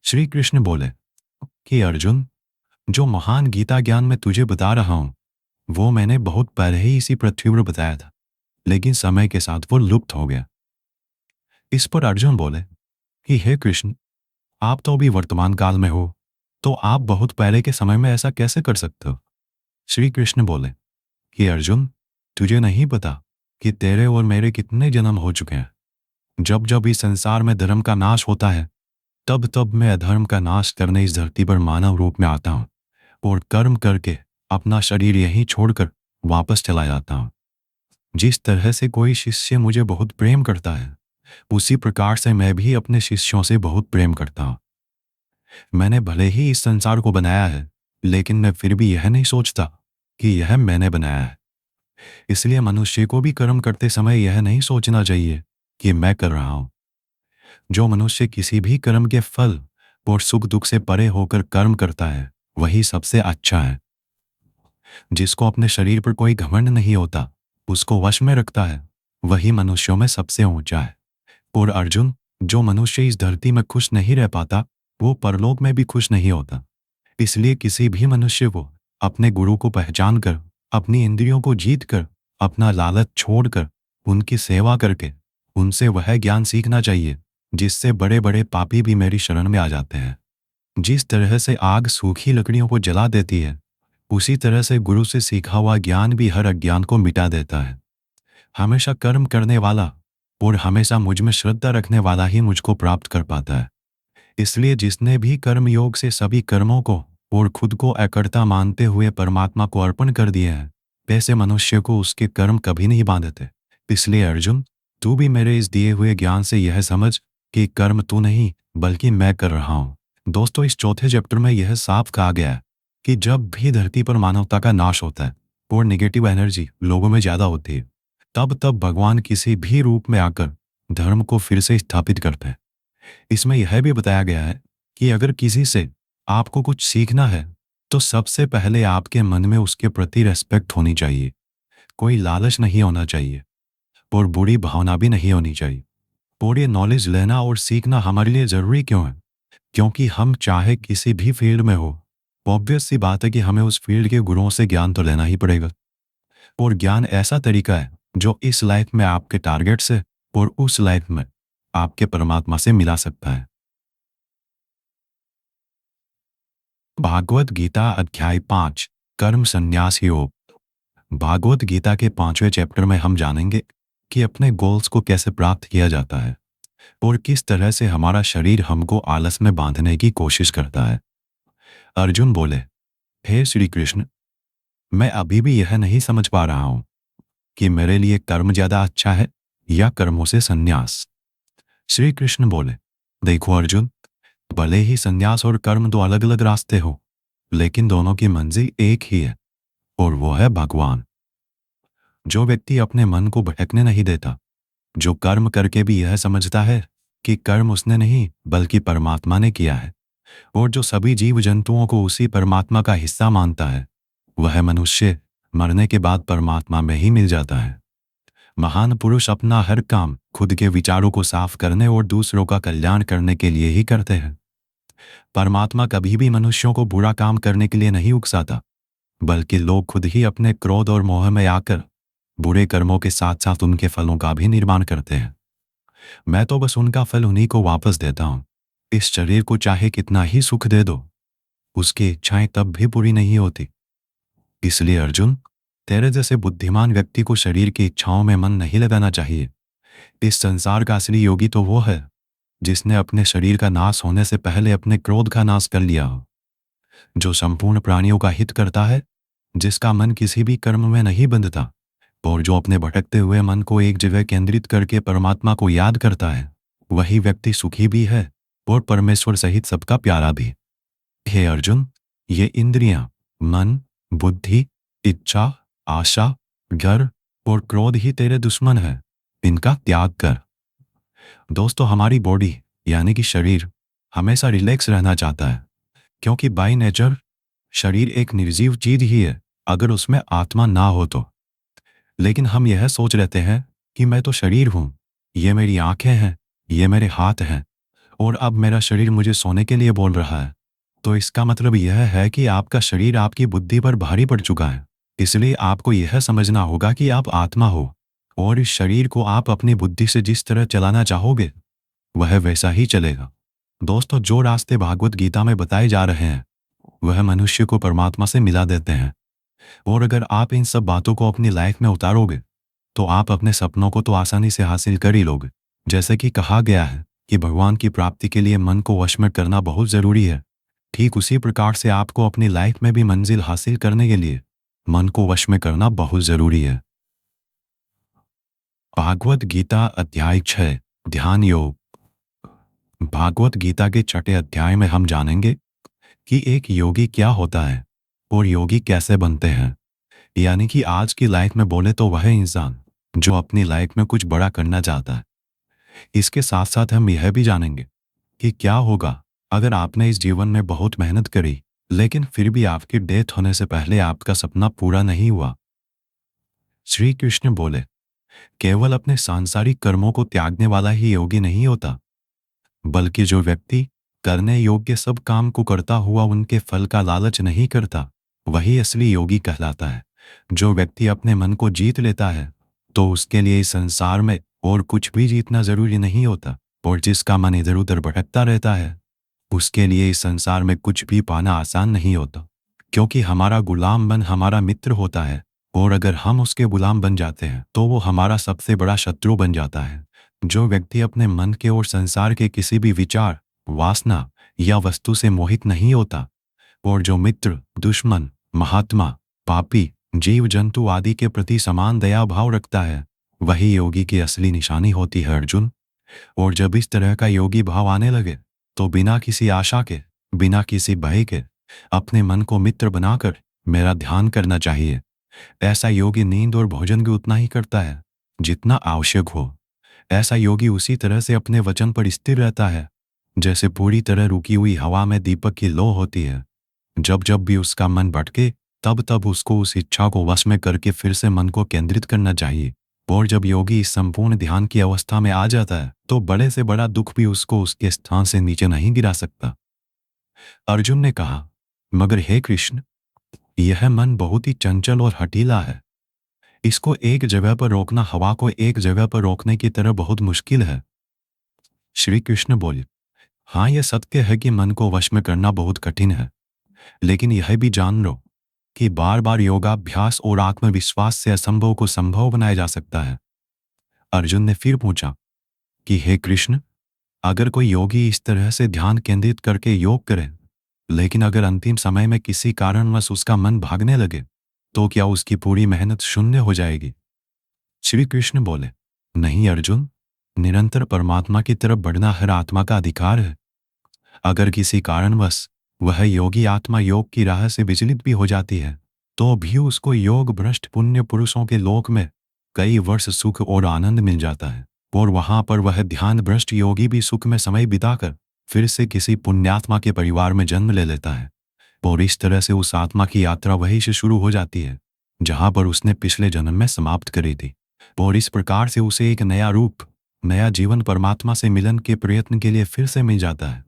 श्री कृष्ण बोले कि अर्जुन, जो महान गीता ज्ञान मैं तुझे बता रहा हूं, वो मैंने बहुत पहले ही इसी पृथ्वी पर बताया था, लेकिन समय के साथ वो लुप्त हो गया। इस पर अर्जुन बोले कि हे कृष्ण, आप तो अभी वर्तमान काल में हो, तो आप बहुत पहले के समय में ऐसा कैसे कर सकते हो। श्री कृष्ण बोले कि अर्जुन, तुझे नहीं पता कि तेरे और मेरे कितने जन्म हो चुके हैं। जब जब इस संसार में धर्म का नाश होता है, तब तब मैं अधर्म का नाश करने इस धरती पर मानव रूप में आता हूं, और कर्म करके अपना शरीर यहीं छोड़कर वापस चला जाता हूं। जिस तरह से कोई शिष्य मुझे बहुत प्रेम करता है, उसी प्रकार से मैं भी अपने शिष्यों से बहुत प्रेम करता हूं। मैंने भले ही इस संसार को बनाया है, लेकिन मैं फिर भी यह नहीं सोचता कि यह मैंने बनाया है। इसलिए मनुष्य को भी कर्म करते समय यह नहीं सोचना चाहिए कि मैं कर रहा हूं। जो मनुष्य किसी भी कर्म के फल और सुख दुख से परे होकर कर्म करता है, वही सबसे अच्छा है। जिसको अपने शरीर पर कोई घमंड नहीं होता, उसको वश में रखता है, वही मनुष्यों में सबसे ऊंचा है। और अर्जुन, जो मनुष्य इस धरती में खुश नहीं रह पाता, वो परलोक में भी खुश नहीं होता। इसलिए किसी भी मनुष्य को अपने गुरु को पहचान कर, अपनी इंद्रियों को जीत कर, अपना लालच छोड़कर, उनकी सेवा करके उनसे वह ज्ञान सीखना चाहिए जिससे बड़े बड़े पापी भी मेरी शरण में आ जाते हैं। जिस तरह से आग सूखी लकड़ियों को जला देती है, उसी तरह से गुरु से सीखा हुआ ज्ञान भी हर अज्ञान को मिटा देता है। हमेशा कर्म करने वाला और हमेशा मुझ में श्रद्धा रखने वाला ही मुझको प्राप्त कर पाता है। इसलिए जिसने भी कर्म योग से सभी कर्मों को और खुद को अकर्ता मानते हुए परमात्मा को अर्पण कर दिए हैं, वैसे मनुष्य को उसके कर्म कभी नहीं बांधते। इसलिए अर्जुन, तू भी मेरे इस दिए हुए ज्ञान से यह समझ कि कर्म तू नहीं बल्कि मैं कर रहा हूं। दोस्तों, इस चौथे चैप्टर में यह साफ कहा गया है कि जब भी धरती पर मानवता का नाश होता है और नेगेटिव एनर्जी लोगों में ज्यादा होती है, तब तब भगवान किसी भी रूप में आकर धर्म को फिर से स्थापित करते हैं। इसमें यह भी बताया गया है कि अगर किसी से आपको कुछ सीखना है, तो सबसे पहले आपके मन में उसके प्रति रेस्पेक्ट होनी चाहिए। कोई लालच नहीं होना चाहिए और बुरी भावना भी नहीं होनी चाहिए। और ये नॉलेज लेना और सीखना हमारे लिए जरूरी क्यों है? क्योंकि हम चाहे किसी भी फील्ड में हो, ऑब्वियस सी बात है कि हमें उस फील्ड के गुरुओं से ज्ञान तो लेना ही पड़ेगा। और ज्ञान ऐसा तरीका है जो इस लाइफ में आपके टारगेट से और उस लाइफ में आपके परमात्मा से मिला सकता है। भागवत गीता अध्याय 5, कर्म संन्यास योग। भागवत गीता के 5वें चैप्टर में हम जानेंगे कि अपने गोल्स को कैसे प्राप्त किया जाता है और किस तरह से हमारा शरीर हमको आलस में बांधने की कोशिश करता है। अर्जुन बोले, हे श्री कृष्ण, मैं अभी भी यह नहीं समझ पा रहा हूं कि मेरे लिए कर्म ज्यादा अच्छा है या कर्मों से संन्यास। श्री कृष्ण बोले, देखो अर्जुन, भले ही संन्यास और कर्म दो अलग अलग रास्ते हो, लेकिन दोनों की मंजिल एक ही है, और वो है भगवान। जो व्यक्ति अपने मन को भटकने नहीं देता, जो कर्म करके भी यह समझता है कि कर्म उसने नहीं बल्कि परमात्मा ने किया है, और जो सभी जीव जंतुओं को उसी परमात्मा का हिस्सा मानता है, वह मनुष्य मरने के बाद परमात्मा में ही मिल जाता है। महान पुरुष अपना हर काम खुद के विचारों को साफ करने और दूसरों का कल्याण करने के लिए ही करते हैं। परमात्मा कभी भी मनुष्यों को बुरा काम करने के लिए नहीं उकसाता, बल्कि लोग खुद ही अपने क्रोध और मोह में आकर बुरे कर्मों के साथ साथ उनके फलों का भी निर्माण करते हैं। मैं तो बस उनका फल उन्हीं को वापस देता हूं। इस शरीर को चाहे कितना ही सुख दे दो, उसकी इच्छाएं तब भी पूरी नहीं होती। इसलिए अर्जुन, तेरे जैसे बुद्धिमान व्यक्ति को शरीर की इच्छाओं में मन नहीं लगाना चाहिए। इस संसार का असली योगी तो वो है जिसने अपने शरीर का नाश होने से पहले अपने क्रोध का नाश कर लिया हो, जो संपूर्ण प्राणियों का हित करता है, जिसका मन किसी भी कर्म में नहीं बंधता, और जो अपने भटकते हुए मन को एक जगह केंद्रित करके परमात्मा को याद करता है, वही व्यक्ति सुखी भी है और परमेश्वर सहित सबका प्यारा भी। हे अर्जुन, ये इंद्रियां, मन, बुद्धि, इच्छा, आशा, घर और क्रोध ही तेरे दुश्मन हैं। इनका त्याग कर। दोस्तों, हमारी बॉडी यानी कि शरीर हमेशा रिलैक्स रहना चाहता है, क्योंकि बाय नेचर शरीर एक निर्जीव चीज ही है अगर उसमें आत्मा ना हो तो। लेकिन हम यह सोच लेते हैं कि मैं तो शरीर हूं, ये मेरी आंखें हैं, ये मेरे हाथ हैं, और अब मेरा शरीर मुझे सोने के लिए बोल रहा है। तो इसका मतलब यह है कि आपका शरीर आपकी बुद्धि पर भारी पड़ चुका है। इसलिए आपको यह समझना होगा कि आप आत्मा हो, और इस शरीर को आप अपनी बुद्धि से जिस तरह चलाना चाहोगे वह वैसा ही चलेगा। दोस्तों, जो रास्ते भागवत गीता में बताए जा रहे हैं वह मनुष्य को परमात्मा से मिला देते हैं, और अगर आप इन सब बातों को अपनी लाइफ में उतारोगे तो आप अपने सपनों को तो आसानी से हासिल कर ही लोगे। जैसे कि कहा गया है कि भगवान की प्राप्ति के लिए मन को वश में करना बहुत जरूरी है, ठीक उसी प्रकार से आपको अपनी लाइफ में भी मंजिल हासिल करने के लिए मन को वश में करना बहुत जरूरी है। भागवत गीता अध्याय 6, ध्यान योग। भागवत गीता के 6ठे अध्याय में हम जानेंगे कि एक योगी क्या होता है और योगी कैसे बनते हैं। यानी कि आज की लाइफ में बोले तो वह इंसान जो अपनी लाइफ में कुछ बड़ा करना चाहता है। इसके साथ साथ हम यह भी जानेंगे कि क्या होगा अगर आपने इस जीवन में बहुत मेहनत करी लेकिन फिर भी आपकी डेथ होने से पहले आपका सपना पूरा नहीं हुआ। श्री कृष्ण बोले, केवल अपने सांसारिक कर्मों को त्यागने वाला ही योगी नहीं होता, बल्कि जो व्यक्ति करने योग्य सब काम को करता हुआ उनके फल का लालच नहीं करता, वही असली योगी कहलाता है। जो व्यक्ति अपने मन को जीत लेता है तो उसके लिए इस संसार में और कुछ भी जीतना जरूरी नहीं होता, और जिसका मन इधर उधर भटकता रहता है उसके लिए इस संसार में कुछ भी पाना आसान नहीं होता, क्योंकि हमारा गुलाम मन हमारा मित्र होता है, और अगर हम उसके गुलाम बन जाते हैं तो वो हमारा सबसे बड़ा शत्रु बन जाता है। जो व्यक्ति अपने मन के और संसार के किसी भी विचार, वासना या वस्तु से मोहित नहीं होता, और जो मित्र, दुश्मन, महात्मा, पापी, जीव जंतु आदि के प्रति समान दया भाव रखता है, वही योगी की असली निशानी होती है अर्जुन। और जब इस तरह का योगी भाव आने लगे तो बिना किसी आशा के, बिना किसी भय के अपने मन को मित्र बनाकर मेरा ध्यान करना चाहिए। ऐसा योगी नींद और भोजन भी उतना ही करता है जितना आवश्यक हो। ऐसा योगी उसी तरह से अपने वचन पर स्थिर रहता है जैसे पूरी तरह रुकी हुई हवा में दीपक की लौ होती है। जब जब भी उसका मन भटके तब तब उसको उस इच्छा को वश में करके फिर से मन को केंद्रित करना चाहिए। और जब योगी इस संपूर्ण ध्यान की अवस्था में आ जाता है तो बड़े से बड़ा दुख भी उसको उसके स्थान से नीचे नहीं गिरा सकता। अर्जुन ने कहा, मगर हे कृष्ण, यह मन बहुत ही चंचल और हठीला है। इसको एक जगह पर रोकना हवा को एक जगह पर रोकने की तरह बहुत मुश्किल है। श्री कृष्ण बोले, हाँ, यह सत्य है कि मन को वश में करना बहुत कठिन है, लेकिन यह भी जान लो कि बार बार योगाभ्यास और आत्मविश्वास से असंभव को संभव बनाया जा सकता है। अर्जुन ने फिर पूछा कि हे कृष्ण, अगर कोई योगी इस तरह से ध्यान केंद्रित करके योग करे, लेकिन अगर अंतिम समय में किसी कारणवश उसका मन भागने लगे तो क्या उसकी पूरी मेहनत शून्य हो जाएगी? श्री कृष्ण बोले, नहीं अर्जुन, निरंतर परमात्मा की तरफ बढ़ना हर आत्मा का अधिकार है। अगर किसी कारणवश वह योगी आत्मा योग की राह से विचलित भी हो जाती है तो भी उसको योग भ्रष्ट पुण्य पुरुषों के लोक में कई वर्ष सुख और आनंद मिल जाता है, और वहां पर वह ध्यान भ्रष्ट योगी भी सुख में समय बिताकर फिर से किसी पुण्यात्मा के परिवार में जन्म ले लेता है, और इस तरह से उस आत्मा की यात्रा वहीं से शुरू हो जाती है जहां पर उसने पिछले जन्म में समाप्त करी थी, और इस प्रकार से उसे एक नया रूप, नया जीवन परमात्मा से मिलन के प्रयत्न के लिए फिर से मिल जाता है।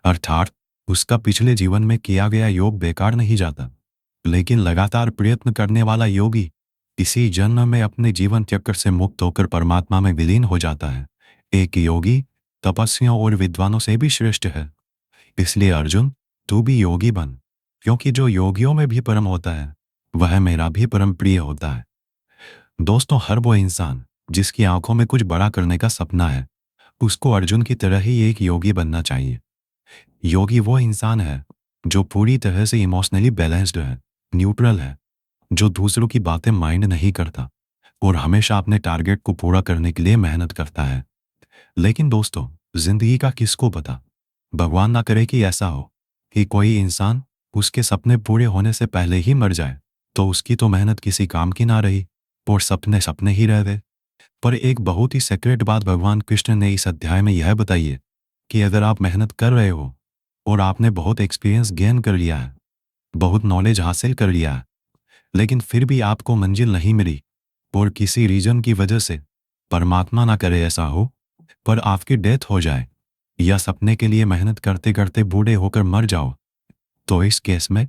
अर्थात उसका पिछले जीवन में किया गया योग बेकार नहीं जाता, लेकिन लगातार प्रयत्न करने वाला योगी इसी जन्म में अपने जीवन चक्र से मुक्त होकर परमात्मा में विलीन हो जाता है। एक योगी तपस्वियों और विद्वानों से भी श्रेष्ठ है। इसलिए अर्जुन, तू भी योगी बन, क्योंकि जो योगियों में भी परम होता है वह मेरा भी परम प्रिय होता है। दोस्तों, हर वो इंसान जिसकी आंखों में कुछ बड़ा करने का सपना है, उसको अर्जुन की तरह ही एक योगी बनना चाहिए। योगी वो इंसान है जो पूरी तरह से इमोशनली बैलेंस्ड है, न्यूट्रल है, जो दूसरों की बातें माइंड नहीं करता और हमेशा अपने टारगेट को पूरा करने के लिए मेहनत करता है। लेकिन दोस्तों, जिंदगी का किसको पता, भगवान ना करे कि ऐसा हो कि कोई इंसान उसके सपने पूरे होने से पहले ही मर जाए, तो उसकी तो मेहनत किसी काम की ना रही और सपने सपने ही रह गए। पर एक बहुत ही सीक्रेट बात भगवान कृष्ण ने इस अध्याय में यह बताई है कि अगर आप मेहनत कर रहे हो और आपने बहुत एक्सपीरियंस गेन कर लिया है, बहुत नॉलेज हासिल कर लिया है, लेकिन फिर भी आपको मंजिल नहीं मिली और किसी रीजन की वजह से, परमात्मा ना करे ऐसा हो, पर आपकी डेथ हो जाए या सपने के लिए मेहनत करते करते बूढ़े होकर मर जाओ, तो इस केस में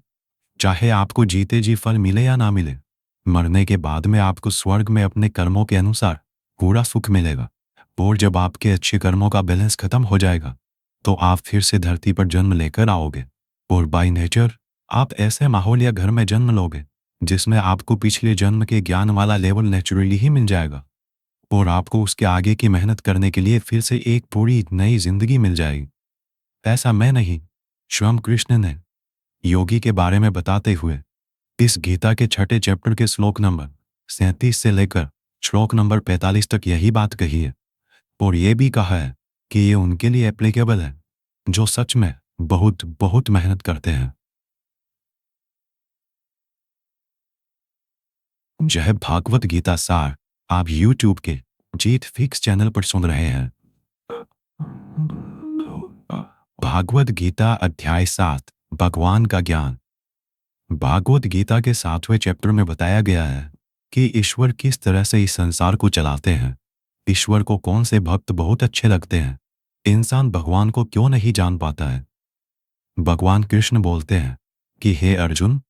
चाहे आपको जीते जी फल मिले या ना मिले, मरने के बाद में आपको स्वर्ग में अपने कर्मों के अनुसार पूरा सुख मिलेगा। और जब आपके अच्छे कर्मों का बैलेंस खत्म हो जाएगा, तो आप फिर से धरती पर जन्म लेकर आओगे और बाय नेचर आप ऐसे माहौल या घर में जन्म लोगे जिसमें आपको पिछले जन्म के ज्ञान वाला लेवल नेचुरली ही मिल जाएगा और आपको उसके आगे की मेहनत करने के लिए फिर से एक पूरी नई जिंदगी मिल जाएगी। ऐसा मैं नहीं, स्वयं कृष्ण ने योगी के बारे में बताते हुए इस गीता के छठे चैप्टर के श्लोक नंबर 37 से लेकर श्लोक नंबर 45 तक यही बात कही है और ये भी कहा है कि ये उनके लिए एप्लीकेबल है जो सच में बहुत बहुत मेहनत करते हैं। यह भागवत गीता सार आप YouTube के जीत फिक्स चैनल पर सुन रहे हैं। भागवत गीता अध्याय 7, भगवान का ज्ञान। भागवत गीता के 7वें चैप्टर में बताया गया है कि ईश्वर किस तरह से इस संसार को चलाते हैं, ईश्वर को कौन से भक्त बहुत अच्छे लगते हैं, इंसान भगवान को क्यों नहीं जान पाता है। भगवान कृष्ण बोलते हैं कि हे अर्जुन,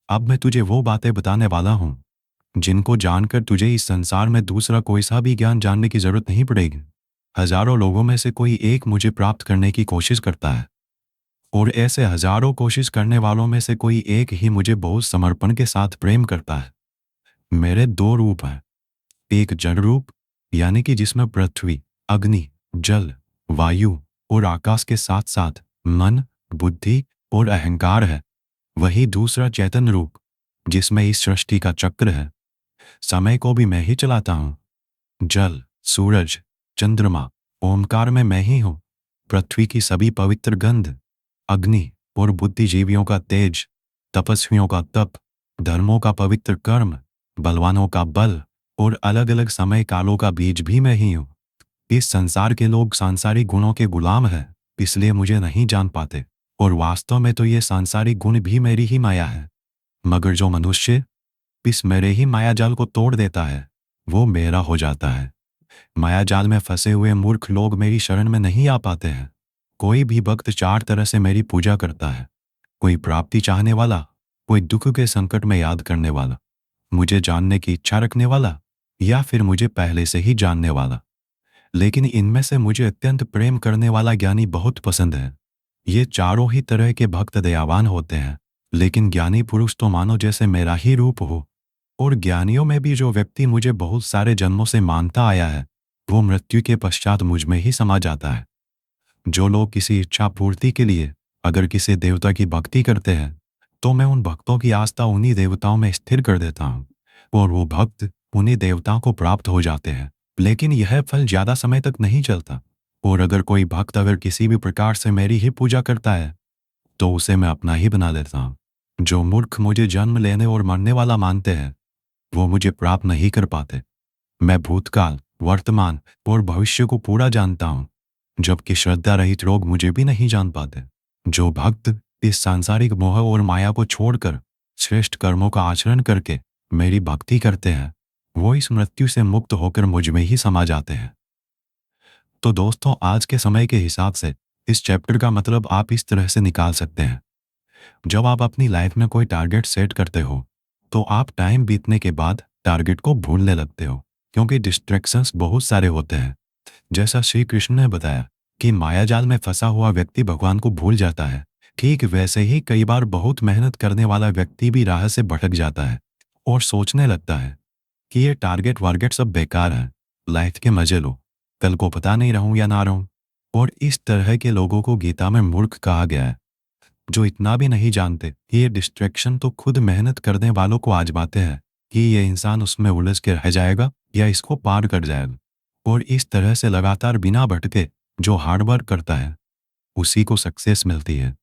अब मैं तुझे वो बातें बताने वाला हूं जिनको जानकर तुझे इस संसार में दूसरा कोई सा भी ज्ञान जानने की जरूरत नहीं पड़ेगी। हजारों लोगों में से कोई एक मुझे प्राप्त करने की कोशिश करता है और ऐसे हजारों कोशिश करने वालों में से कोई एक ही मुझे बहुत समर्पण के साथ प्रेम करता है। मेरे दो रूप हैं, एक जड़ रूप यानी कि जिसमें पृथ्वी, अग्नि, जल, वायु और आकाश के साथ साथ मन, बुद्धि और अहंकार है। वही दूसरा चैतन्य रूप जिसमें इस सृष्टि का चक्र है, समय को भी मैं ही चलाता हूँ। जल, सूरज, चंद्रमा, ओमकार में मैं ही हूँ। पृथ्वी की सभी पवित्र गंध, अग्नि और बुद्धिजीवियों का तेज, तपस्वियों का तप, धर्मों का पवित्र कर्म, बलवानों का बल और अलग अलग समय कालों का बीज भी मैं ही हूँ। इस संसार के लोग सांसारिक गुणों के गुलाम हैं, इसलिए मुझे नहीं जान पाते और वास्तव में तो ये सांसारिक गुण भी मेरी ही माया है। मगर जो मनुष्य इस मेरे ही मायाजाल को तोड़ देता है, वो मेरा हो जाता है। मायाजाल में फंसे हुए मूर्ख लोग मेरी शरण में नहीं आ पाते हैं। कोई भी भक्त चार तरह से मेरी पूजा करता है, कोई प्राप्ति चाहने वाला, कोई दुख के संकट में याद करने वाला, मुझे जानने की इच्छा रखने वाला या फिर मुझे पहले से ही जानने वाला। लेकिन इनमें से मुझे अत्यंत प्रेम करने वाला ज्ञानी बहुत पसंद है। ये चारों ही तरह के भक्त दयावान होते हैं, लेकिन ज्ञानी पुरुष तो मानो जैसे मेरा ही रूप हो। और ज्ञानियों में भी जो व्यक्ति मुझे बहुत सारे जन्मों से मानता आया है, वो मृत्यु के पश्चात मुझ में ही समा जाता है। जो लोग किसी इच्छा पूर्ति के लिए अगर किसी देवता की भक्ति करते हैं, तो मैं उन भक्तों की आस्था उन्हीं देवताओं में स्थिर कर देता हूँ और वो भक्त उन्हीं देवताओं को प्राप्त हो जाते हैं। लेकिन यह फल ज्यादा समय तक नहीं चलता और अगर कोई भक्त अगर किसी भी प्रकार से मेरी ही पूजा करता है, तो उसे मैं अपना ही बना लेता हूँ। जो मूर्ख मुझे जन्म लेने और मरने वाला मानते हैं, वो मुझे प्राप्त नहीं कर पाते। मैं भूतकाल, वर्तमान और भविष्य को पूरा जानता हूँ, जबकि श्रद्धा रहित लोग मुझे भी नहीं जान पाते। जो भक्त इस सांसारिक मोह और माया को छोड़कर श्रेष्ठ कर्मों का आचरण करके मेरी भक्ति करते हैं, वो इस मृत्यु से मुक्त होकर मुझ में ही समा जाते हैं। तो दोस्तों, आज के समय के हिसाब से इस चैप्टर का मतलब आप इस तरह से निकाल सकते हैं। जब आप अपनी लाइफ में कोई टारगेट सेट करते हो, तो आप टाइम बीतने के बाद टारगेट को भूलने लगते हो, क्योंकि डिस्ट्रैक्शंस बहुत सारे होते हैं। जैसा श्री कृष्ण ने बताया कि मायाजाल में फंसा हुआ व्यक्ति भगवान को भूल जाता है, ठीक वैसे ही कई बार बहुत मेहनत करने वाला व्यक्ति भी राह से भटक जाता है और सोचने लगता है कि ये टारगेट वारगेट सब बेकार है, लाइफ के मजे लो, कल को पता नहीं रहूं या ना रहूं। और इस तरह के लोगों को गीता में मूर्ख कहा गया है, जो इतना भी नहीं जानते कि ये डिस्ट्रैक्शन तो खुद मेहनत करने वालों को आजमाते हैं कि ये इंसान उसमें उलझ के रह जाएगा या इसको पार कर जाएगा। और इस तरह से लगातार बिना भटके जो हार्ड वर्क करता है उसी को सक्सेस मिलती है।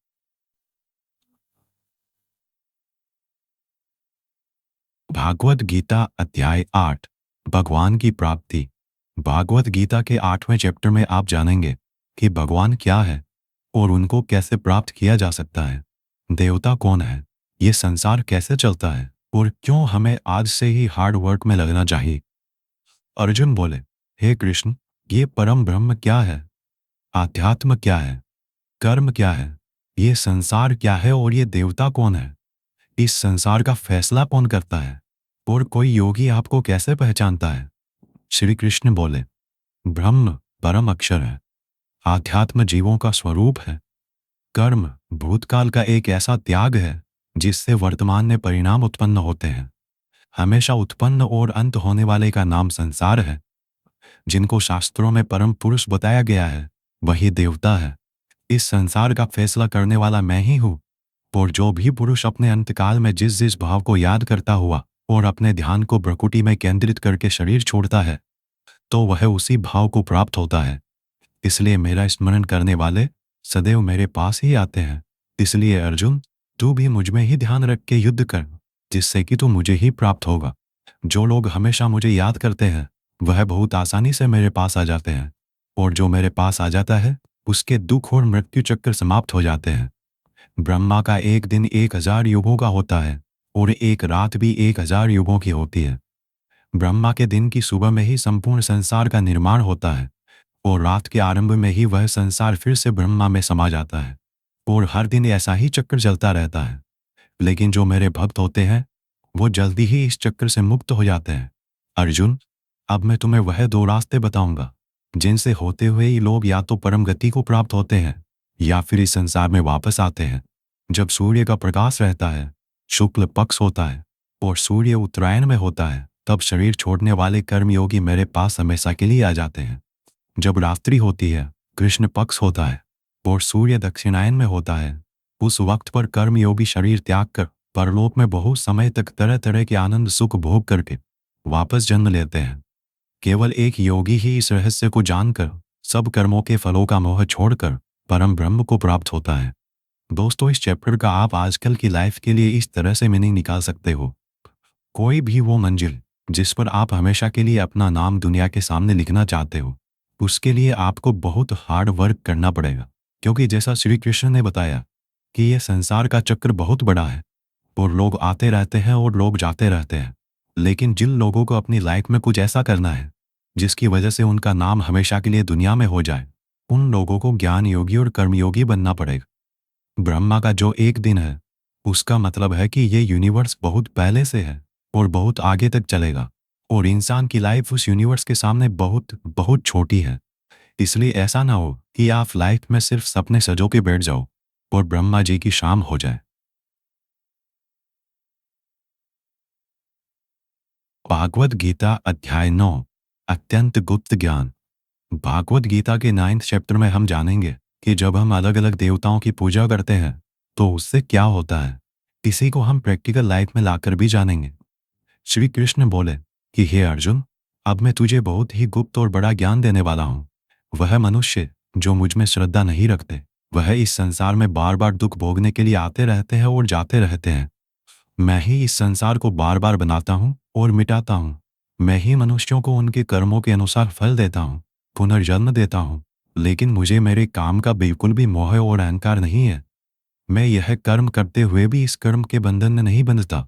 भागवत गीता अध्याय 8, भगवान की प्राप्ति। भागवत गीता के 8वें चैप्टर में आप जानेंगे कि भगवान क्या है और उनको कैसे प्राप्त किया जा सकता है, देवता कौन है, ये संसार कैसे चलता है और क्यों हमें आज से ही हार्ड वर्क में लगना चाहिए। अर्जुन बोले, हे कृष्ण, ये परम ब्रह्म क्या है, आध्यात्म क्या है, कर्म क्या है, ये संसार क्या है और ये देवता कौन है, इस संसार का फैसला कौन करता है और कोई योगी आपको कैसे पहचानता है। श्री कृष्ण बोले, ब्रह्म परम अक्षर है, आध्यात्म जीवों का स्वरूप है, कर्म भूतकाल का एक ऐसा त्याग है जिससे वर्तमान में परिणाम उत्पन्न होते हैं, हमेशा उत्पन्न और अंत होने वाले का नाम संसार है, जिनको शास्त्रों में परम पुरुष बताया गया है वही देवता है, इस संसार का फैसला करने वाला मैं ही हूँ। और जो भी पुरुष अपने अंतकाल में जिस जिस भाव को याद करता हुआ और अपने ध्यान को प्रकृति में केंद्रित करके शरीर छोड़ता है तो वह उसी भाव को प्राप्त होता है। इसलिए मेरा स्मरण करने वाले सदैव मेरे पास ही आते हैं। इसलिए अर्जुन, तू भी मुझ में ही ध्यान रख के युद्ध कर, जिससे कि तू मुझे ही प्राप्त होगा। जो लोग हमेशा मुझे याद करते हैं वह बहुत आसानी से मेरे पास आ जाते हैं, और जो मेरे पास आ जाता है उसके दुख और मृत्यु चक्र समाप्त हो जाते हैं। ब्रह्मा का एक दिन 1000 युगों का होता है और एक रात भी 1000 युगों की होती है। ब्रह्मा के दिन की सुबह में ही संपूर्ण संसार का निर्माण होता है और रात के आरंभ में ही वह संसार फिर से ब्रह्मा में समा जाता है और हर दिन ऐसा ही चक्र चलता रहता है। लेकिन जो मेरे भक्त होते हैं वो जल्दी ही इस चक्र से मुक्त हो जाते हैं। अर्जुन, अब मैं तुम्हें वह 2 रास्ते बताऊंगा जिनसे होते हुए ही लोग या तो परम गति को प्राप्त होते हैं या फिर इस संसार में वापस आते हैं। जब सूर्य का प्रकाश रहता है, शुक्ल पक्ष होता है और सूर्य उत्तरायण में होता है, तब शरीर छोड़ने वाले कर्मयोगी मेरे पास हमेशा के लिए आ जाते हैं। जब रात्रि होती है, कृष्ण पक्ष होता है और सूर्य दक्षिणायन में होता है, उस वक्त पर कर्मयोगी शरीर त्याग कर परलोक में बहुत समय तक तरह तरह के आनंद सुख भोग करके वापस जन्म लेते हैं। केवल एक योगी ही इस रहस्य को जानकर सब कर्मों के फलों का मोह छोड़कर परम ब्रह्म को प्राप्त होता है। दोस्तों, इस चैप्टर का आप आजकल की लाइफ के लिए इस तरह से मीनिंग निकाल सकते हो, कोई भी वो मंजिल जिस पर आप हमेशा के लिए अपना नाम दुनिया के सामने लिखना चाहते हो, उसके लिए आपको बहुत हार्ड वर्क करना पड़ेगा। क्योंकि जैसा श्री कृष्ण ने बताया कि यह संसार का चक्र बहुत बड़ा है और लोग आते रहते हैं और लोग जाते रहते हैं। लेकिन जिन लोगों को अपनी लाइफ में कुछ ऐसा करना है जिसकी वजह से उनका नाम हमेशा के लिए दुनिया में हो जाए, उन लोगों को ज्ञान योगी और कर्मयोगी बनना पड़ेगा। ब्रह्मा का जो एक दिन है उसका मतलब है कि ये यूनिवर्स बहुत पहले से है और बहुत आगे तक चलेगा, और इंसान की लाइफ उस यूनिवर्स के सामने बहुत बहुत छोटी है। इसलिए ऐसा ना हो कि आप लाइफ में सिर्फ सपने सजो के बैठ जाओ और ब्रह्मा जी की शाम हो जाए। भागवत गीता अध्याय 9, अत्यंत गुप्त ज्ञान। भागवत गीता के 9th चैप्टर में हम जानेंगे कि जब हम अलग अलग देवताओं की पूजा करते हैं तो उससे क्या होता है। इसी को हम प्रैक्टिकल लाइफ में लाकर भी जानेंगे। श्री कृष्ण बोले कि हे अर्जुन, अब मैं तुझे बहुत ही गुप्त और बड़ा ज्ञान देने वाला हूँ। वह मनुष्य जो मुझ में श्रद्धा नहीं रखते वह इस संसार में बार बार दुख भोगने के लिए आते रहते हैं और जाते रहते हैं। मैं ही इस संसार को बार बार बनाता हूँ और मिटाता हूँ। मैं ही मनुष्यों को उनके कर्मों के अनुसार फल देता हूँ, पुनर्जन्म देता हूँ। लेकिन मुझे मेरे काम का बिल्कुल भी मोह और अहंकार नहीं है। मैं यह कर्म करते हुए भी इस कर्म के बंधन में नहीं बंधता।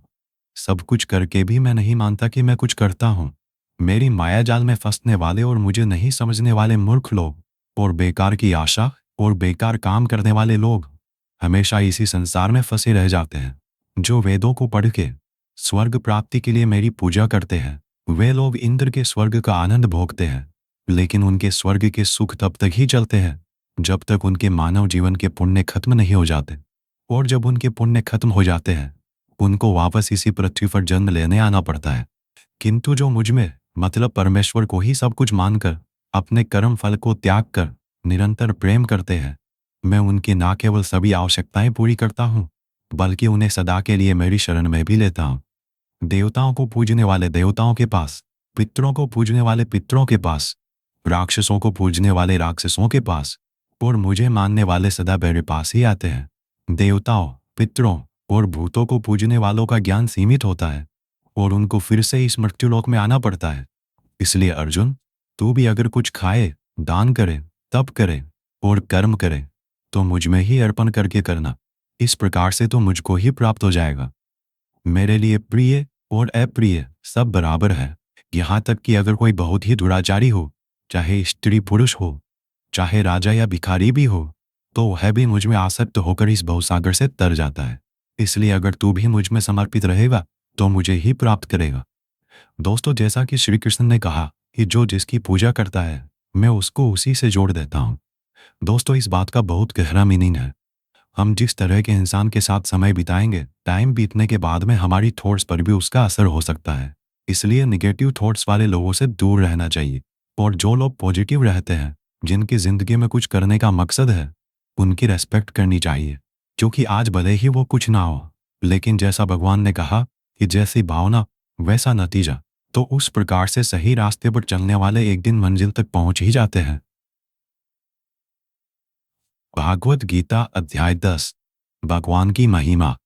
सब कुछ करके भी मैं नहीं मानता कि मैं कुछ करता हूँ। मेरी माया जाल में फंसने वाले और मुझे नहीं समझने वाले मूर्ख लोग और बेकार की आशा और बेकार काम करने वाले लोग हमेशा इसी संसार में फंसे रह जाते हैं। जो वेदों को पढ़ के स्वर्ग प्राप्ति के लिए मेरी पूजा करते हैं वे लोग इंद्र के स्वर्ग का आनंद भोगते हैं, लेकिन उनके स्वर्ग के सुख तब तक ही चलते हैं जब तक उनके मानव जीवन के पुण्य खत्म नहीं हो जाते। और जब उनके पुण्य खत्म हो जाते हैं उनको वापस इसी पृथ्वी पर जन्म लेने आना पड़ता है। किंतु जो मुझ में मतलब परमेश्वर को ही सब कुछ मानकर अपने कर्म फल को त्याग कर निरंतर प्रेम करते हैं, मैं उनकी ना केवल सभी आवश्यकताएं पूरी करता हूँ बल्कि उन्हें सदा के लिए मेरी शरण में भी लेता हूँ। देवताओं को पूजने वाले देवताओं के पास, पितरों को पूजने वाले पितरों के पास, राक्षसों को पूजने वाले राक्षसों के पास और मुझे मानने वाले सदा मेरे पास ही आते हैं। देवताओं, पितरों और भूतों को पूजने वालों का ज्ञान सीमित होता है और उनको फिर से इस मृत्युलोक में आना पड़ता है। इसलिए अर्जुन, तू भी अगर कुछ खाए, दान करे, तप करे और कर्म करे तो मुझ में ही अर्पण करके करना। इस प्रकार से तो मुझको ही प्राप्त हो जाएगा। मेरे लिए प्रिय और अप्रिय सब बराबर है। यहाँ तक कि अगर कोई बहुत ही दुराचारी हो, चाहे स्त्री पुरुष हो, चाहे राजा या भिखारी भी हो, तो वह भी मुझ में आसक्त होकर इस भवसागर से तर जाता है। इसलिए अगर तू भी मुझ में समर्पित रहेगा तो मुझे ही प्राप्त करेगा। दोस्तों, जैसा कि श्री कृष्ण ने कहा कि जो जिसकी पूजा करता है मैं उसको उसी से जोड़ देता हूँ। दोस्तों, इस बात का बहुत गहरा मीनिंग है। हम जिस तरह के इंसान के साथ समय बिताएंगे, टाइम बीतने के बाद में हमारी थॉट्स पर भी उसका असर हो सकता है। इसलिए निगेटिव थॉट्स वाले लोगों से दूर रहना चाहिए और जो लोग पॉजिटिव रहते हैं, जिनकी जिंदगी में कुछ करने का मकसद है, उनकी रेस्पेक्ट करनी चाहिए। क्योंकि आज भले ही वो कुछ ना हो, लेकिन जैसा भगवान ने कहा कि जैसी भावना वैसा नतीजा, तो उस प्रकार से सही रास्ते पर चलने वाले एक दिन मंजिल तक पहुंच ही जाते हैं। भागवत गीता अध्याय 10, भगवान की महिमा।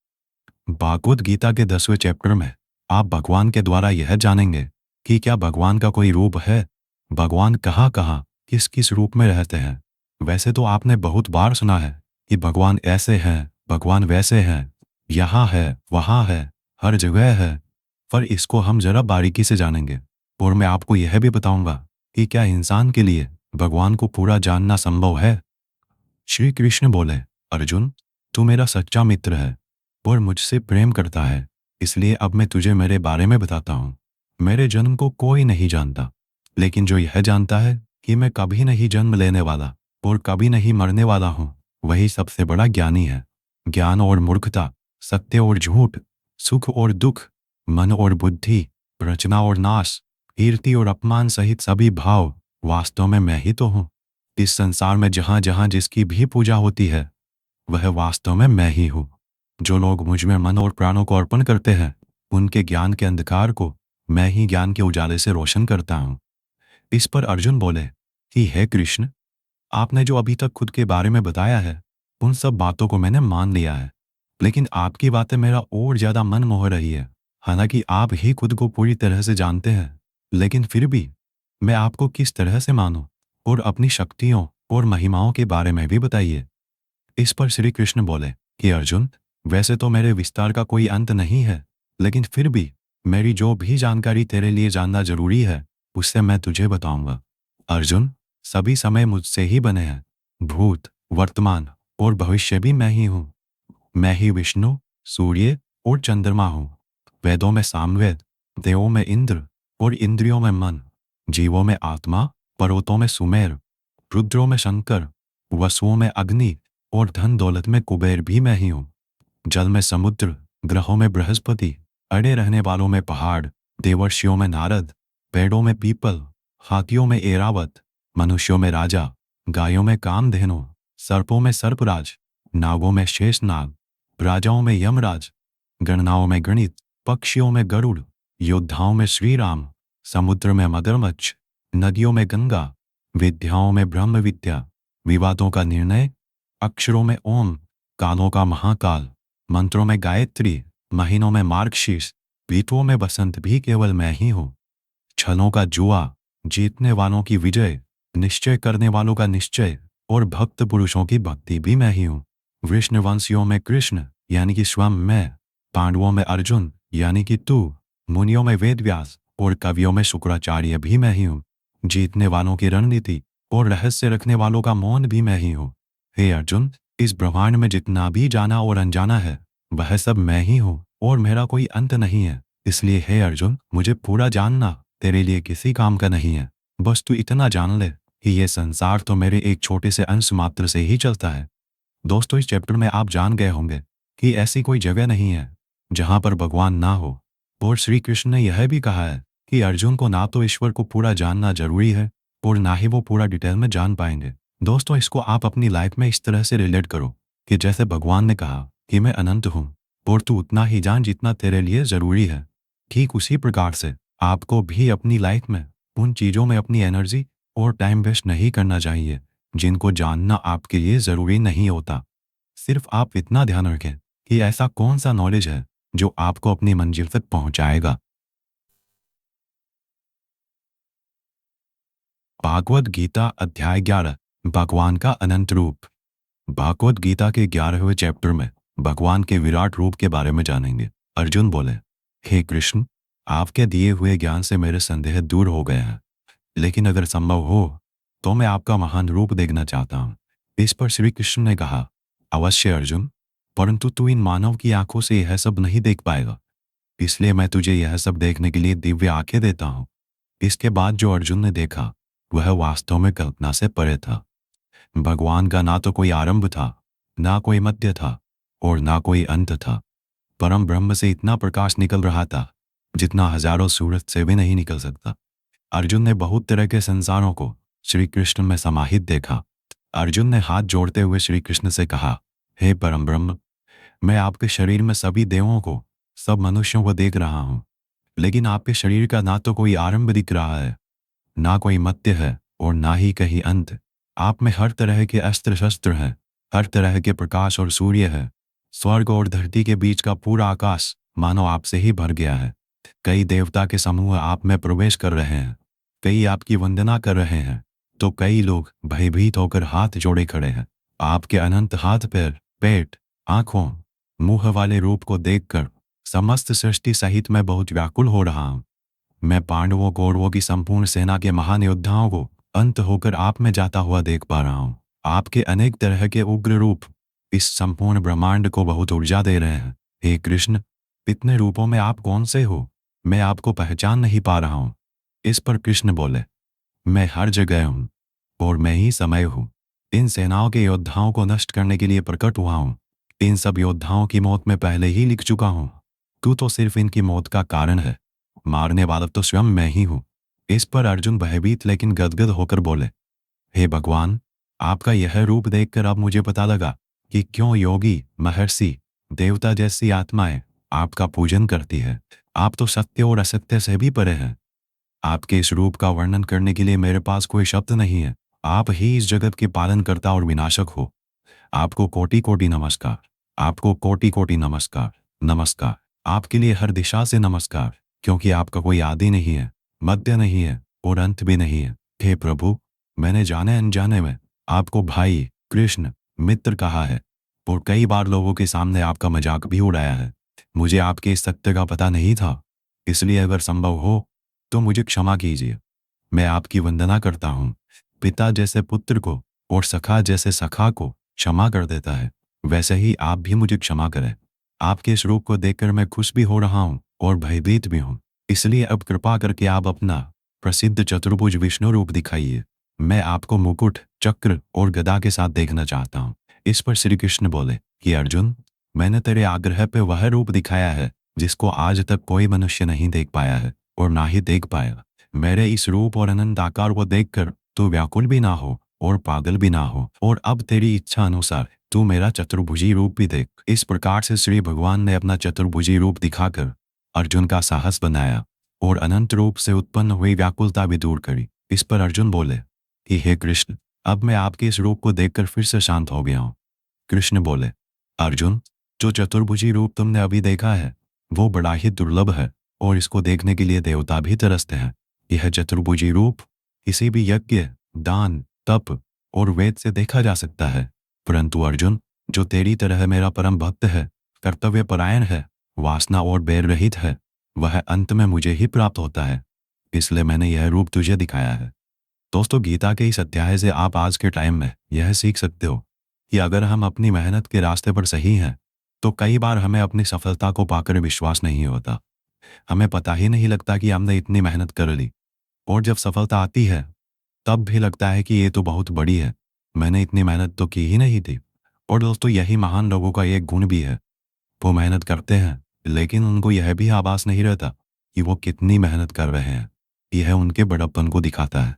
भागवत गीता के 10वें चैप्टर में आप भगवान के द्वारा यह जानेंगे कि क्या भगवान का कोई रूप है, भगवान कहाँ कहाँ किस किस रूप में रहते हैं। वैसे तो आपने बहुत बार सुना है कि भगवान ऐसे हैं, भगवान वैसे हैं, यहाँ है, वहाँ है, हर जगह है। पर इसको हम जरा बारीकी से जानेंगे और मैं आपको यह भी बताऊंगा कि क्या इंसान के लिए भगवान को पूरा जानना संभव है। श्री कृष्ण बोले, अर्जुन, तू मेरा सच्चा मित्र है और मुझसे प्रेम करता है, इसलिए अब मैं तुझे मेरे बारे में बताता हूँ। मेरे जन्म को कोई नहीं जानता, लेकिन जो यह जानता है कि मैं कभी नहीं जन्म लेने वाला और कभी नहीं मरने वाला हूँ, वही सबसे बड़ा ज्ञानी है। ज्ञान और मूर्खता, सत्य और झूठ, सुख और दुख, मन और बुद्धि, रचना और नाश, कीर्ति और अपमान सहित सभी भाव वास्तव में मैं ही तो हूँ। इस संसार में जहाँ जहाँ जिसकी भी पूजा होती है वह वास्तव में मैं ही हूँ। जो लोग मुझ में मन और प्राणों को अर्पण करते हैं उनके ज्ञान के अंधकार को मैं ही ज्ञान के उजाले से रोशन करता हूँ। इस पर अर्जुन बोले कि हे कृष्ण, आपने जो अभी तक खुद के बारे में बताया है उन सब बातों को मैंने मान लिया है, लेकिन आपकी बातें मेरा और ज्यादा मन मोह रही है। हालांकि आप ही खुद को पूरी तरह से जानते हैं, लेकिन फिर भी मैं आपको किस तरह से मानूं और अपनी शक्तियों और महिमाओं के बारे में भी बताइए। इस पर श्री कृष्ण बोले कि अर्जुन, वैसे तो मेरे विस्तार का कोई अंत नहीं है, लेकिन फिर भी मेरी जो भी जानकारी तेरे लिए जानना जरूरी है उससे मैं तुझे बताऊंगा। अर्जुन, सभी समय मुझसे ही बने हैं। भूत, वर्तमान और भविष्य भी मैं ही हूँ। मैं ही विष्णु, सूर्य और चंद्रमा हूँ। वेदों में सामवेद, देवों में इंद्र और इंद्रियों में मन, जीवों में आत्मा, पर्वतों में सुमेर, रुद्रों में शंकर, वसुओं में अग्नि और धन दौलत में कुबेर भी मैं ही हूँ। जल में समुद्र, ग्रहों में बृहस्पति, अड़े रहने वालों में पहाड़, देवर्षियों में नारद, पेड़ों में पीपल, हाथियों में एरावत, मनुष्यों में राजा, गायों में कामधेनु, सर्पों में सर्पराज, नागों में शेषनाग, राजाओं में यमराज, गणनाओं में गणित, पक्षियों में गरुड़, योद्धाओं में श्री राम, समुद्र में मगरमच्छ, नदियों में गंगा, विद्याओं में ब्रह्म विद्या, विवादों का निर्णय, अक्षरों में ओम, कालों का महाकाल, मंत्रों में गायत्री, महीनों में मार्गशीर्ष, ऋतुओं में बसंत भी केवल मैं ही हूँ। छलों का जुआ, जीतने वालों की विजय, निश्चय करने वालों का निश्चय और भक्त पुरुषों की भक्ति भी मैं ही हूँ। वृष्णवंशियों में कृष्ण यानी कि स्वयं मैं, पांडवों में अर्जुन यानी कि तू, मुनियों में वेदव्यास और कवियों में शुक्राचार्य भी मैं ही हूँ। जीतने वालों की रणनीति और रहस्य रखने वालों का मौन भी मैं ही हूँ। हे अर्जुन, इस ब्रह्मांड में जितना भी जाना और अनजाना है वह सब मैं ही हूँ और मेरा कोई अंत नहीं है। इसलिए हे अर्जुन, मुझे पूरा जानना तेरे लिए किसी काम का नहीं है। बस तू इतना जान ले कि ये संसार तो मेरे एक छोटे से अंश मात्र से ही चलता है। दोस्तों, इस चैप्टर में आप जान गए होंगे कि ऐसी कोई जगह नहीं है जहां पर भगवान ना हो। और श्री कृष्ण ने यह भी कहा है कि अर्जुन को ना तो ईश्वर को पूरा जानना जरूरी है और ना ही वो पूरा डिटेल में जान पाएंगे। दोस्तों, इसको आप अपनी लाइफ में इस तरह से रिलेट करो कि जैसे भगवान ने कहा कि मैं अनंत हूँ और तू उतना ही जान जितना तेरे लिए जरूरी है। ठीक उसी प्रकार से आपको भी अपनी लाइफ में उन चीजों में अपनी एनर्जी और टाइम वेस्ट नहीं करना चाहिए जिनको जानना आपके लिए जरूरी नहीं होता। सिर्फ आप इतना ध्यान रखें कि ऐसा कौन सा नॉलेज है जो आपको अपनी मंजिल तक पहुंचाएगा। भागवत गीता अध्याय 11, भगवान का अनंत रूप। भागवत गीता के 11वें चैप्टर में भगवान के विराट रूप के बारे में जानेंगे। अर्जुन बोले, हे कृष्ण, आपके दिए हुए ज्ञान से मेरे संदेह दूर हो गए हैं, लेकिन अगर संभव हो तो मैं आपका महान रूप देखना चाहता हूँ। इस पर श्री कृष्ण ने कहा, अवश्य अर्जुन, परंतु तू इन मानव की आंखों से यह सब नहीं देख पाएगा, इसलिए मैं तुझे यह सब देखने के लिए दिव्य आंखें देता हूँ। इसके बाद जो अर्जुन ने देखा वह वास्तव में कल्पना से परे था। भगवान का ना तो कोई आरंभ था, ना कोई मध्य था और ना कोई अंत था। परम ब्रह्म से इतना प्रकाश निकल रहा था जितना हजारों सूरज से भी नहीं निकल सकता। अर्जुन ने बहुत तरह के संसारों को श्री कृष्ण में समाहित देखा। अर्जुन ने हाथ जोड़ते हुए श्री कृष्ण से कहा, हे परम ब्रह्म, मैं आपके शरीर में सभी देवों को, सब मनुष्यों को देख रहा हूँ, लेकिन आपके शरीर का ना तो कोई आरंभ दिख रहा है, ना कोई मध्य है और ना ही कहीं अंत। आप में हर तरह के अस्त्र शस्त्र हैं, हर तरह के प्रकाश और सूर्य है। स्वर्ग और धरती के बीच का पूरा आकाश मानो आपसे ही भर गया है। कई देवता के समूह आप में प्रवेश कर रहे हैं, कई आपकी वंदना कर रहे हैं, तो कई लोग भयभीत होकर हाथ जोड़े खड़े हैं। आपके अनंत हाथ पैर, पेट, आंखों, मुंह वाले रूप को देखकर समस्त सृष्टि सहित मैं बहुत व्याकुल हो रहा हूँ। मैं पांडवों कौरवों की संपूर्ण सेना के महान योद्धाओं को अंत होकर आप में जाता हुआ देख पा रहा हूँ। आपके अनेक तरह के उग्र रूप इस संपूर्ण ब्रह्मांड को बहुत ऊर्जा दे रहे हैं। हे कृष्ण, इतने रूपों में आप कौन से हो? मैं आपको पहचान नहीं पा रहा हूँ। इस पर कृष्ण बोले, मैं हर जगह हूँ और मैं ही समय हूँ। इन सेनाओं के योद्धाओं को नष्ट करने के लिए प्रकट हुआ हूँ। इन सब योद्धाओं की मौत मैं पहले ही लिख चुका हूँ। तू तो सिर्फ इनकी मौत का कारण है, मारने वाला तो स्वयं मैं ही हूँ। इस पर अर्जुन भयभीत लेकिन गदगद होकर बोले, हे भगवान, आपका यह रूप देखकर अब मुझे पता लगा कि क्यों योगी, महर्षि, देवता जैसी आत्माएं आपका पूजन करती है। आप तो सत्य और असत्य से भी परे हैं। आपके इस रूप का वर्णन करने के लिए मेरे पास कोई शब्द नहीं है। आप ही इस जगत के पालनकर्ता और विनाशक हो। आपको कोटि कोटि नमस्कार। आपको कोटि कोटि नमस्कार। नमस्कार। आपके लिए हर दिशा से नमस्कार, क्योंकि आपका कोई आदि नहीं है, मध्य नहीं है और अंत भी नहीं है। हे प्रभु, मैंने जाने अनजाने में आपको भाई, कृष्ण, मित्र कहा है और कई बार लोगों के सामने आपका मजाक भी उड़ाया है। मुझे आपके इस सत्य का पता नहीं था, इसलिए अगर संभव हो तो मुझे क्षमा कीजिए। मैं आपकी वंदना करता हूँ। पिता जैसे पुत्र को और सखा जैसे सखा को क्षमा कर देता है, वैसे ही आप भी मुझे क्षमा करें। आपके इस रूप को देखकर मैं खुश भी हो रहा हूँ और भयभीत भी हूँ, इसलिए अब कृपा करके आप अपना प्रसिद्ध चतुर्भुज विष्णु रूप दिखाइए। मैं आपको मुकुट, चक्र और गदा के साथ देखना चाहता हूँ। इस पर श्री कृष्ण बोले कि अर्जुन, मैंने तेरे आग्रह पे वह रूप दिखाया है जिसको आज तक कोई मनुष्य नहीं देख पाया है और ना ही देख पाएगा। मेरे इस रूप और अनंत आकार को देखकर तू व्याकुल भी ना हो और पागल भी ना हो, और अब तेरी इच्छा अनुसार तू मेरा चतुर्भुजी रूप भी देख। इस प्रकार से श्री भगवान ने अपना चतुर्भुजी रूप दिखाकर अर्जुन का साहस बनाया और अनंत रूप से उत्पन्न हुई व्याकुलता भी दूर करी। इस पर अर्जुन बोले कि हे कृष्ण, अब मैं आपके इस रूप को देखकर फिर से शांत हो गया हूँ। कृष्ण बोले, अर्जुन, जो चतुर्भुजी रूप तुमने अभी देखा है वो बड़ा ही दुर्लभ है और इसको देखने के लिए देवता भी तरसते हैं। यह चतुर्भुजी रूप किसी भी यज्ञ, दान, तप और वेद से देखा जा सकता है, परंतु अर्जुन, जो तेरी तरह मेरा परम भक्त है, कर्तव्य परायण है, वासना और बैर रहित है, वह अंत में मुझे ही प्राप्त होता है। इसलिए मैंने यह रूप तुझे दिखाया है। दोस्तों, गीता के इस अध्याय से आप आज के टाइम में यह सीख सकते हो कि अगर हम अपनी मेहनत के रास्ते पर सही हैं तो कई बार हमें अपनी सफलता को पाकर विश्वास नहीं होता। हमें पता ही नहीं लगता कि हमने इतनी मेहनत कर ली, और जब सफलता आती है तब भी लगता है कि ये तो बहुत बड़ी है, मैंने इतनी मेहनत तो की ही नहीं थी। और दोस्तों, यही महान लोगों का एक गुण भी है वो मेहनत करते हैं, लेकिन उनको यह भी आभास नहीं रहता कि वो कितनी मेहनत कर रहे हैं। यह उनके बड़प्पन को दिखाता है।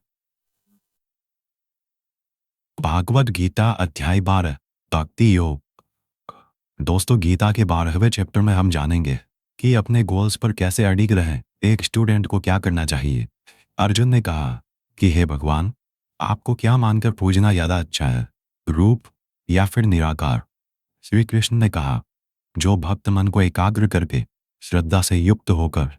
भागवत गीता अध्याय 12 भक्ति योग। दोस्तों, गीता के 12वें चैप्टर में हम जानेंगे कि अपने गोल्स पर कैसे अडिग रहें। एक स्टूडेंट को क्या करना चाहिए। अर्जुन ने कहा कि हे भगवान, आपको क्या मानकर पूजना ज़्यादा अच्छा है, रूप या फिर निराकार। श्री कृष्ण ने कहा, जो भक्त मन को एकाग्र करके श्रद्धा से युक्त होकर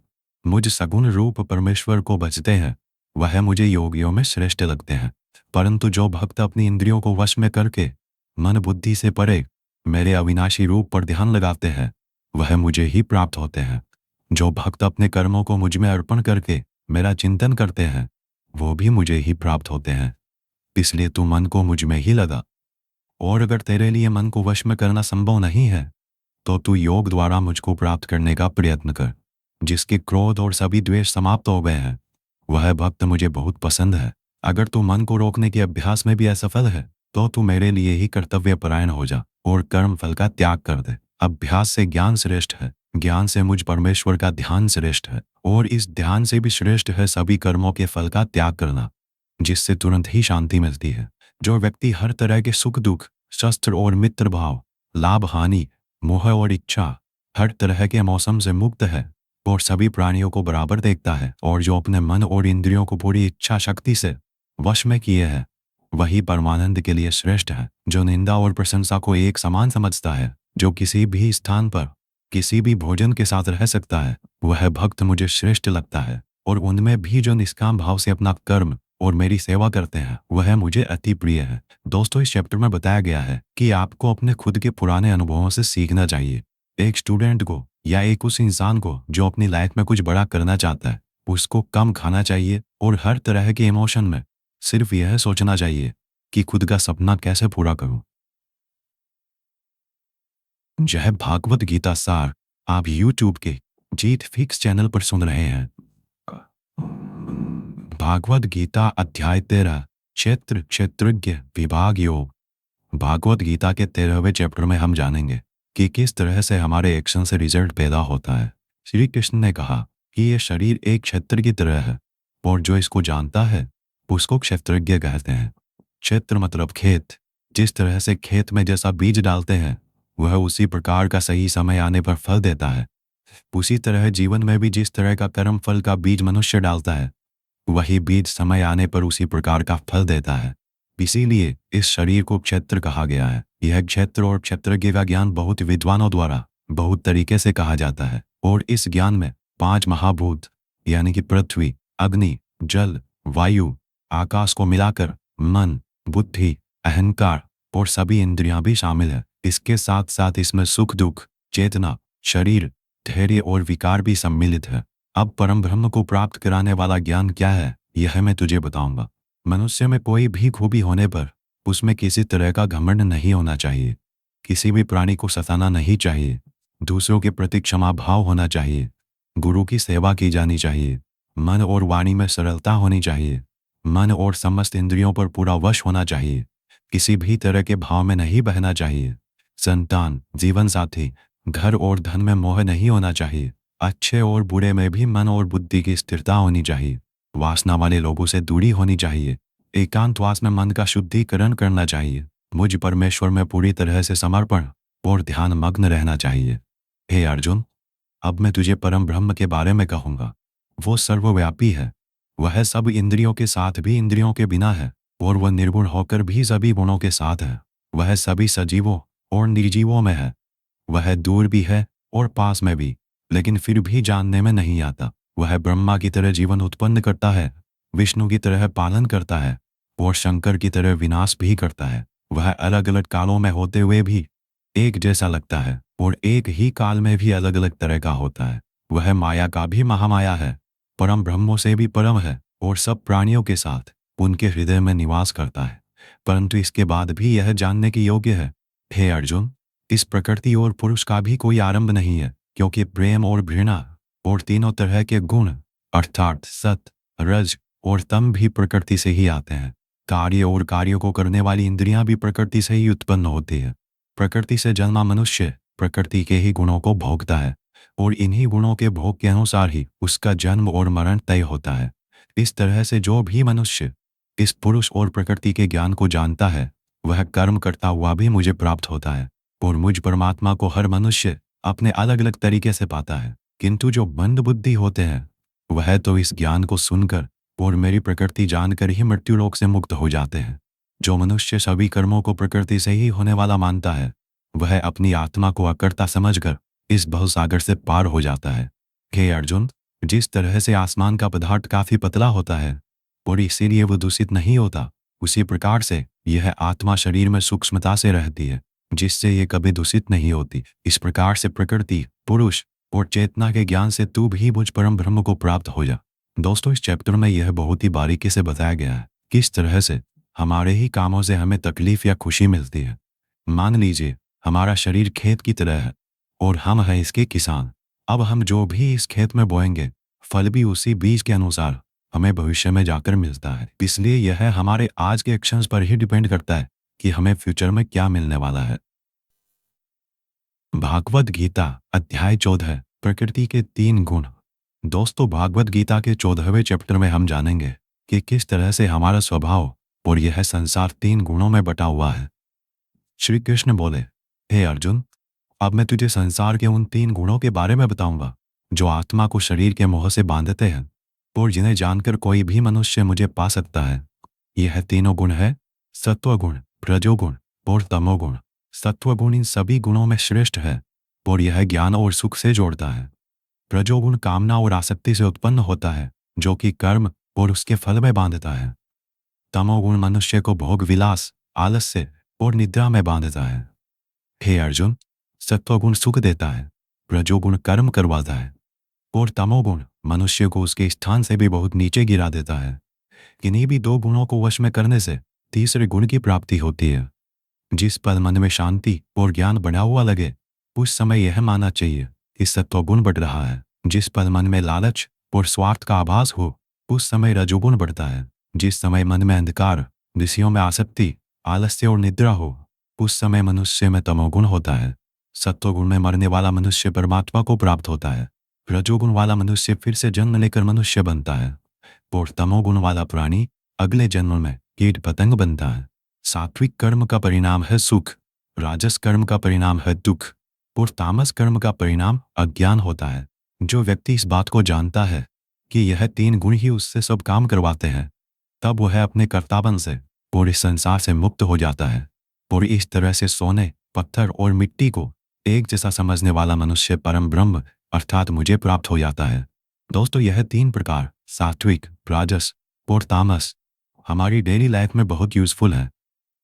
मुझ सगुण रूप परमेश्वर को भजते हैं, वह मुझे योगियों में श्रेष्ठ लगते हैं। परंतु जो भक्त अपनी इंद्रियों को वश में करके मन बुद्धि से परे मेरे अविनाशी रूप पर ध्यान लगाते हैं, वह मुझे ही प्राप्त होते हैं। जो भक्त अपने कर्मों को मुझ में अर्पण करके मेरा चिंतन करते हैं, वो भी मुझे ही प्राप्त होते हैं। इसलिए तू मन को मुझ में ही लगा। और अगर तेरे लिए मन को वश में करना संभव नहीं है, तो तू योग द्वारा मुझको प्राप्त करने का प्रयत्न कर। जिसके क्रोध और सभी द्वेष समाप्त हो गए हैं, वह भक्त मुझे बहुत पसंद है। अगर तू मन को रोकने के अभ्यास में भी असफल है, तो तू मेरे लिए ही कर्तव्य परायण हो जा और कर्म फल का त्याग कर दे। अभ्यास से ज्ञान श्रेष्ठ है, ज्ञान से मुझ परमेश्वर का ध्यान श्रेष्ठ है, और इस ध्यान से भी श्रेष्ठ है सभी कर्मों के फल का त्याग करना, जिससे तुरंत ही शांति मिलती है। जो व्यक्ति हर तरह के सुख दुख, शस्त्र और मित्र भाव, लाभ हानि, मोह और इच्छा, हर तरह के मौसम से मुक्त है और सभी प्राणियों को बराबर देखता है, और जो अपने मन और इंद्रियों को पूरी इच्छा शक्ति से वश में किए है, वही परमानंद के लिए श्रेष्ठ है। जो निंदा और प्रशंसा को एक समान समझता है, जो किसी भी स्थान पर किसी भी भोजन के साथ रह सकता है, वह भक्त मुझे श्रेष्ठ लगता है। और उनमें भी जो निष्काम भाव से अपना कर्म और मेरी सेवा करते हैं, वह मुझे अति प्रिय है। दोस्तों, इस चैप्टर में बताया गया है कि आपको अपने खुद के पुराने अनुभवों से सीखना चाहिए। एक स्टूडेंट को या एक उस इंसान को जो अपनी लाइफ में कुछ बड़ा करना चाहता है, उसको कम खाना चाहिए और हर तरह के इमोशन में सिर्फ यह सोचना चाहिए कि खुद का सपना कैसे पूरा करूं। यह भागवत गीता सार आप YouTube के जीत फिक्स चैनल पर सुन रहे हैं। भागवत गीता अध्याय 13 क्षेत्र क्षेत्रज्ञ विभाग योग। भागवत गीता के 13वें चैप्टर में हम जानेंगे कि किस तरह से हमारे एक्शन से रिजल्ट पैदा होता है। श्री कृष्ण ने कहा कि यह शरीर एक क्षेत्र की तरह है, और जो इसको जानता है उसको क्षेत्रज्ञ कहते हैं। क्षेत्र मतलब खेत। जिस तरह से खेत में जैसा बीज डालते हैं, वह उसी प्रकार का सही समय आने पर फल देता है। उसी तरह जीवन में भी जिस तरह का कर्म फल का बीज मनुष्य डालता है, वही बीज समय आने पर उसी प्रकार का फल देता है। इसीलिए इस शरीर को क्षेत्र कहा गया है। यह क्षेत्र और क्षेत्रज्ञ का ज्ञान बहुत विद्वानों द्वारा बहुत तरीके से कहा जाता है, और इस ज्ञान में 5 महाभूत यानी कि पृथ्वी, अग्नि, जल, वायु, आकाश को मिलाकर मन, बुद्धि, अहंकार और सभी इंद्रियां भी शामिल है। इसके साथ साथ इसमें सुख दुख, चेतना, शरीर, धैर्य और विकार भी सम्मिलित है। अब परम ब्रह्म को प्राप्त कराने वाला ज्ञान क्या है, यह मैं तुझे बताऊंगा। मनुष्य में कोई भी खूबी होने पर उसमें किसी तरह का घमंड नहीं होना चाहिए। किसी भी प्राणी को सताना नहीं चाहिए। दूसरों के प्रति क्षमा भाव होना चाहिए। गुरु की सेवा की जानी चाहिए। मन और वाणी में सरलता होनी चाहिए। मन और समस्त इंद्रियों पर पूरा वश होना चाहिए। किसी भी तरह के भाव में नहीं बहना चाहिए। संतान, जीवन साथी, घर और धन में मोह नहीं होना चाहिए। अच्छे और बुरे में भी मन और बुद्धि की स्थिरता होनी चाहिए। वासना वाले लोगों से दूरी होनी चाहिए। एकांतवास में मन का शुद्धिकरण करना चाहिए। मुझ परमेश्वर में पूरी तरह से समर्पण और ध्यान मग्न रहना चाहिए। हे अर्जुन, अब मैं तुझे परम ब्रह्म के बारे में कहूँगा। वो सर्वव्यापी है। वह सब इंद्रियों के साथ भी इंद्रियों के बिना है, और वह निर्गुण होकर भी सभी गुणों के साथ है। वह सभी सजीवों और निर्जीवों में है। वह दूर भी है और पास में भी, लेकिन फिर भी जानने में नहीं आता। वह ब्रह्मा की तरह जीवन उत्पन्न करता है, विष्णु की तरह पालन करता है, और शंकर की तरह विनाश भी करता है। वह अलग अलग कालों में होते हुए भी एक जैसा लगता है, और एक ही काल में भी अलग अलग तरह का होता है। वह माया का भी महामाया है, परम ब्रह्मों से भी परम है, और सब प्राणियों के साथ उनके हृदय में निवास करता है। परंतु इसके बाद भी यह जानने की योग्य है, हे अर्जुन, इस प्रकृति और पुरुष का भी कोई आरंभ नहीं है, क्योंकि प्रेम और घृणा और तीनों तरह के गुण अर्थात सत, रज और तम भी प्रकृति से ही आते हैं। कार्य और कार्यों को करने वाली इंद्रियां भी प्रकृति से ही उत्पन्न होती है। प्रकृति से जन्मा मनुष्य प्रकृति के ही गुणों को भोगता है और इन्हीं गुणों के भोग के अनुसार ही उसका जन्म और मरण तय होता है। इस तरह से जो भी मनुष्य इस पुरुष और प्रकृति के ज्ञान को जानता है, वह कर्म करता हुआ भी मुझे प्राप्त होता है और मुझ परमात्मा को हर मनुष्य अपने अलग अलग तरीके से पाता है। किंतु जो मंद बुद्धि होते हैं, वह तो इस ज्ञान को सुनकर और मेरी प्रकृति जानकर ही मृत्युलोक से मुक्त हो जाते हैं। जो मनुष्य सभी कर्मों को प्रकृति से ही होने वाला मानता है, वह अपनी आत्मा को अकर्ता समझकर इस भवसागर से पार हो जाता है। हे अर्जुन, जिस तरह से आसमान का पदार्थ काफी पतला होता है और इसीलिए वो दूषित नहीं होता, उसी प्रकार से यह आत्मा शरीर में सूक्ष्मता से रहती है, जिससे ये कभी दूषित नहीं होती। इस प्रकार से प्रकृति, पुरुष और चेतना के ज्ञान से तू भी मुझ परम ब्रह्म को प्राप्त हो जा। दोस्तों, इस चैप्टर में यह बहुत ही बारीकी से बताया गया है किस तरह से हमारे ही कामों से हमें तकलीफ या खुशी मिलती है। मान लीजिए हमारा शरीर खेत की तरह है और हम हैं इसके किसान। अब हम जो भी इस खेत में बोएंगे, फल भी उसी बीज के अनुसार हमें भविष्य में जाकर मिलता है। इसलिए यह हमारे आज के एक्शंस पर ही डिपेंड करता है कि हमें फ्यूचर में क्या मिलने वाला है। भागवत गीता अध्याय 14, प्रकृति के 3 गुण। दोस्तों, भागवत गीता के 14वें चैप्टर में हम जानेंगे कि किस तरह से हमारा स्वभाव और यह संसार 3 गुणों में बटा हुआ है। श्री कृष्ण बोले, हे अर्जुन, अब मैं तुझे संसार के उन 3 गुणों के बारे में बताऊंगा जो आत्मा को शरीर के मोह से बांधते हैं और जिन्हें जानकर कोई भी मनुष्य मुझे पा सकता है। यह तीनों गुण है सत्वगुण, रजोगुण और तमोगुण। सत्वगुण इन सभी गुणों में श्रेष्ठ है और यह ज्ञान और सुख से जोड़ता है। रजोगुण कामना और आसक्ति से उत्पन्न होता है, जो कि कर्म और उसके फल में बांधता है। तमोगुण मनुष्य को भोग विलास, आलस्य और निद्रा में बांधता है। हे अर्जुन, सत्वगुण सुख देता है, रजोगुण कर्म करवाता है और तमोगुण मनुष्य को उसके स्थान से भी बहुत नीचे गिरा देता है। किन्हीं भी 2 गुणों को वश में करने से तीसरे गुण की प्राप्ति होती है। जिस पल मन में शांति और ज्ञान बढ़ा हुआ लगे, उस समय यह मानना चाहिए कि सत्वगुण बढ़ रहा है। जिस पल मन में लालच और स्वार्थ का आभास हो, उस समय रजोगुण बढ़ता है। जिस समय मन में अंधकार, विषयों में आसक्ति, आलस्य और निद्रा हो, उस समय मनुष्य में तमोगुण होता है। सत्वगुण में मरने वाला मनुष्य परमात्मा को प्राप्त होता है। रजोगुण वाला मनुष्य फिर से जन्म लेकर मनुष्य बनता है और तमोगुण वाला प्राणी अगले जन्म में कीट पतंग बनता है। सात्विक कर्म का परिणाम है सुख, राजस कर्म का परिणाम है दुख और तामस कर्म का परिणाम अज्ञान होता है। जो व्यक्ति इस बात को जानता है कि यह 3 गुण ही उससे सब काम करवाते हैं, तब वह अपने कर्तापन से और इस संसार से मुक्त हो जाता है और इस तरह से सोने, पत्थर और मिट्टी को एक जैसा समझने वाला मनुष्य परम ब्रह्म अर्थात मुझे प्राप्त हो जाता है। दोस्तों, यह 3 प्रकार सात्विक, राजस और तामस हमारी डेली लाइफ में बहुत यूजफुल है।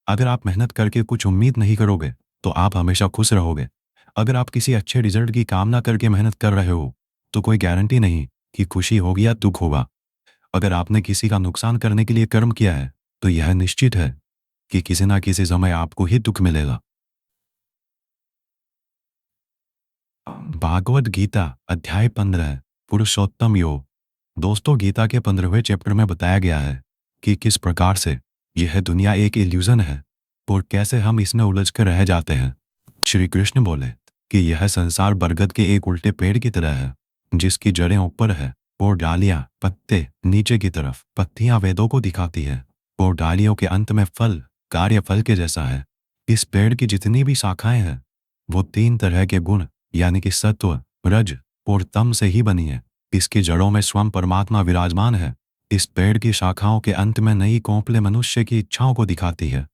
अगर आप मेहनत करके कुछ उम्मीद नहीं करोगे तो आप हमेशा खुश रहोगे। अगर आप किसी अच्छे रिजल्ट की कामना करके मेहनत कर रहे हो तो कोई गारंटी नहीं कि खुशी होगी या दुख होगा। अगर आपने किसी का नुकसान करने के लिए कर्म किया है तो यह निश्चित है कि किसी ना किसी समय आपको ही दुख मिलेगा। भागवत गीता अध्याय 15, पुरुषोत्तम योग। दोस्तों, गीता के 15वें चैप्टर में बताया गया है कि किस प्रकार से यह दुनिया एक इल्यूजन है और कैसे हम इसमें उलझ कर रह जाते हैं। श्री कृष्ण बोले कि यह संसार बरगद के एक उल्टे पेड़ की तरह है, जिसकी जड़ें ऊपर है और डालियां, पत्ते नीचे की तरफ। पत्तियां वेदों को दिखाती है और डालियों के अंत में फल कार्य फल के जैसा है। इस पेड़ की जितनी भी शाखाएं हैं, वो 3 तरह के गुण यानी कि सत्व, रज और तम से ही बनी है। इसकी जड़ों में स्वयं परमात्मा विराजमान है। इस पेड़ की शाखाओं के अंत में नई कोंपलें मनुष्य की इच्छाओं को दिखाती है।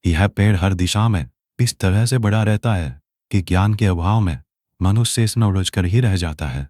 यह पेड़ हर दिशा में इस तरह से बड़ा रहता है कि ज्ञान के अभाव में मनुष्य इसमें उलझ कर ही रह जाता है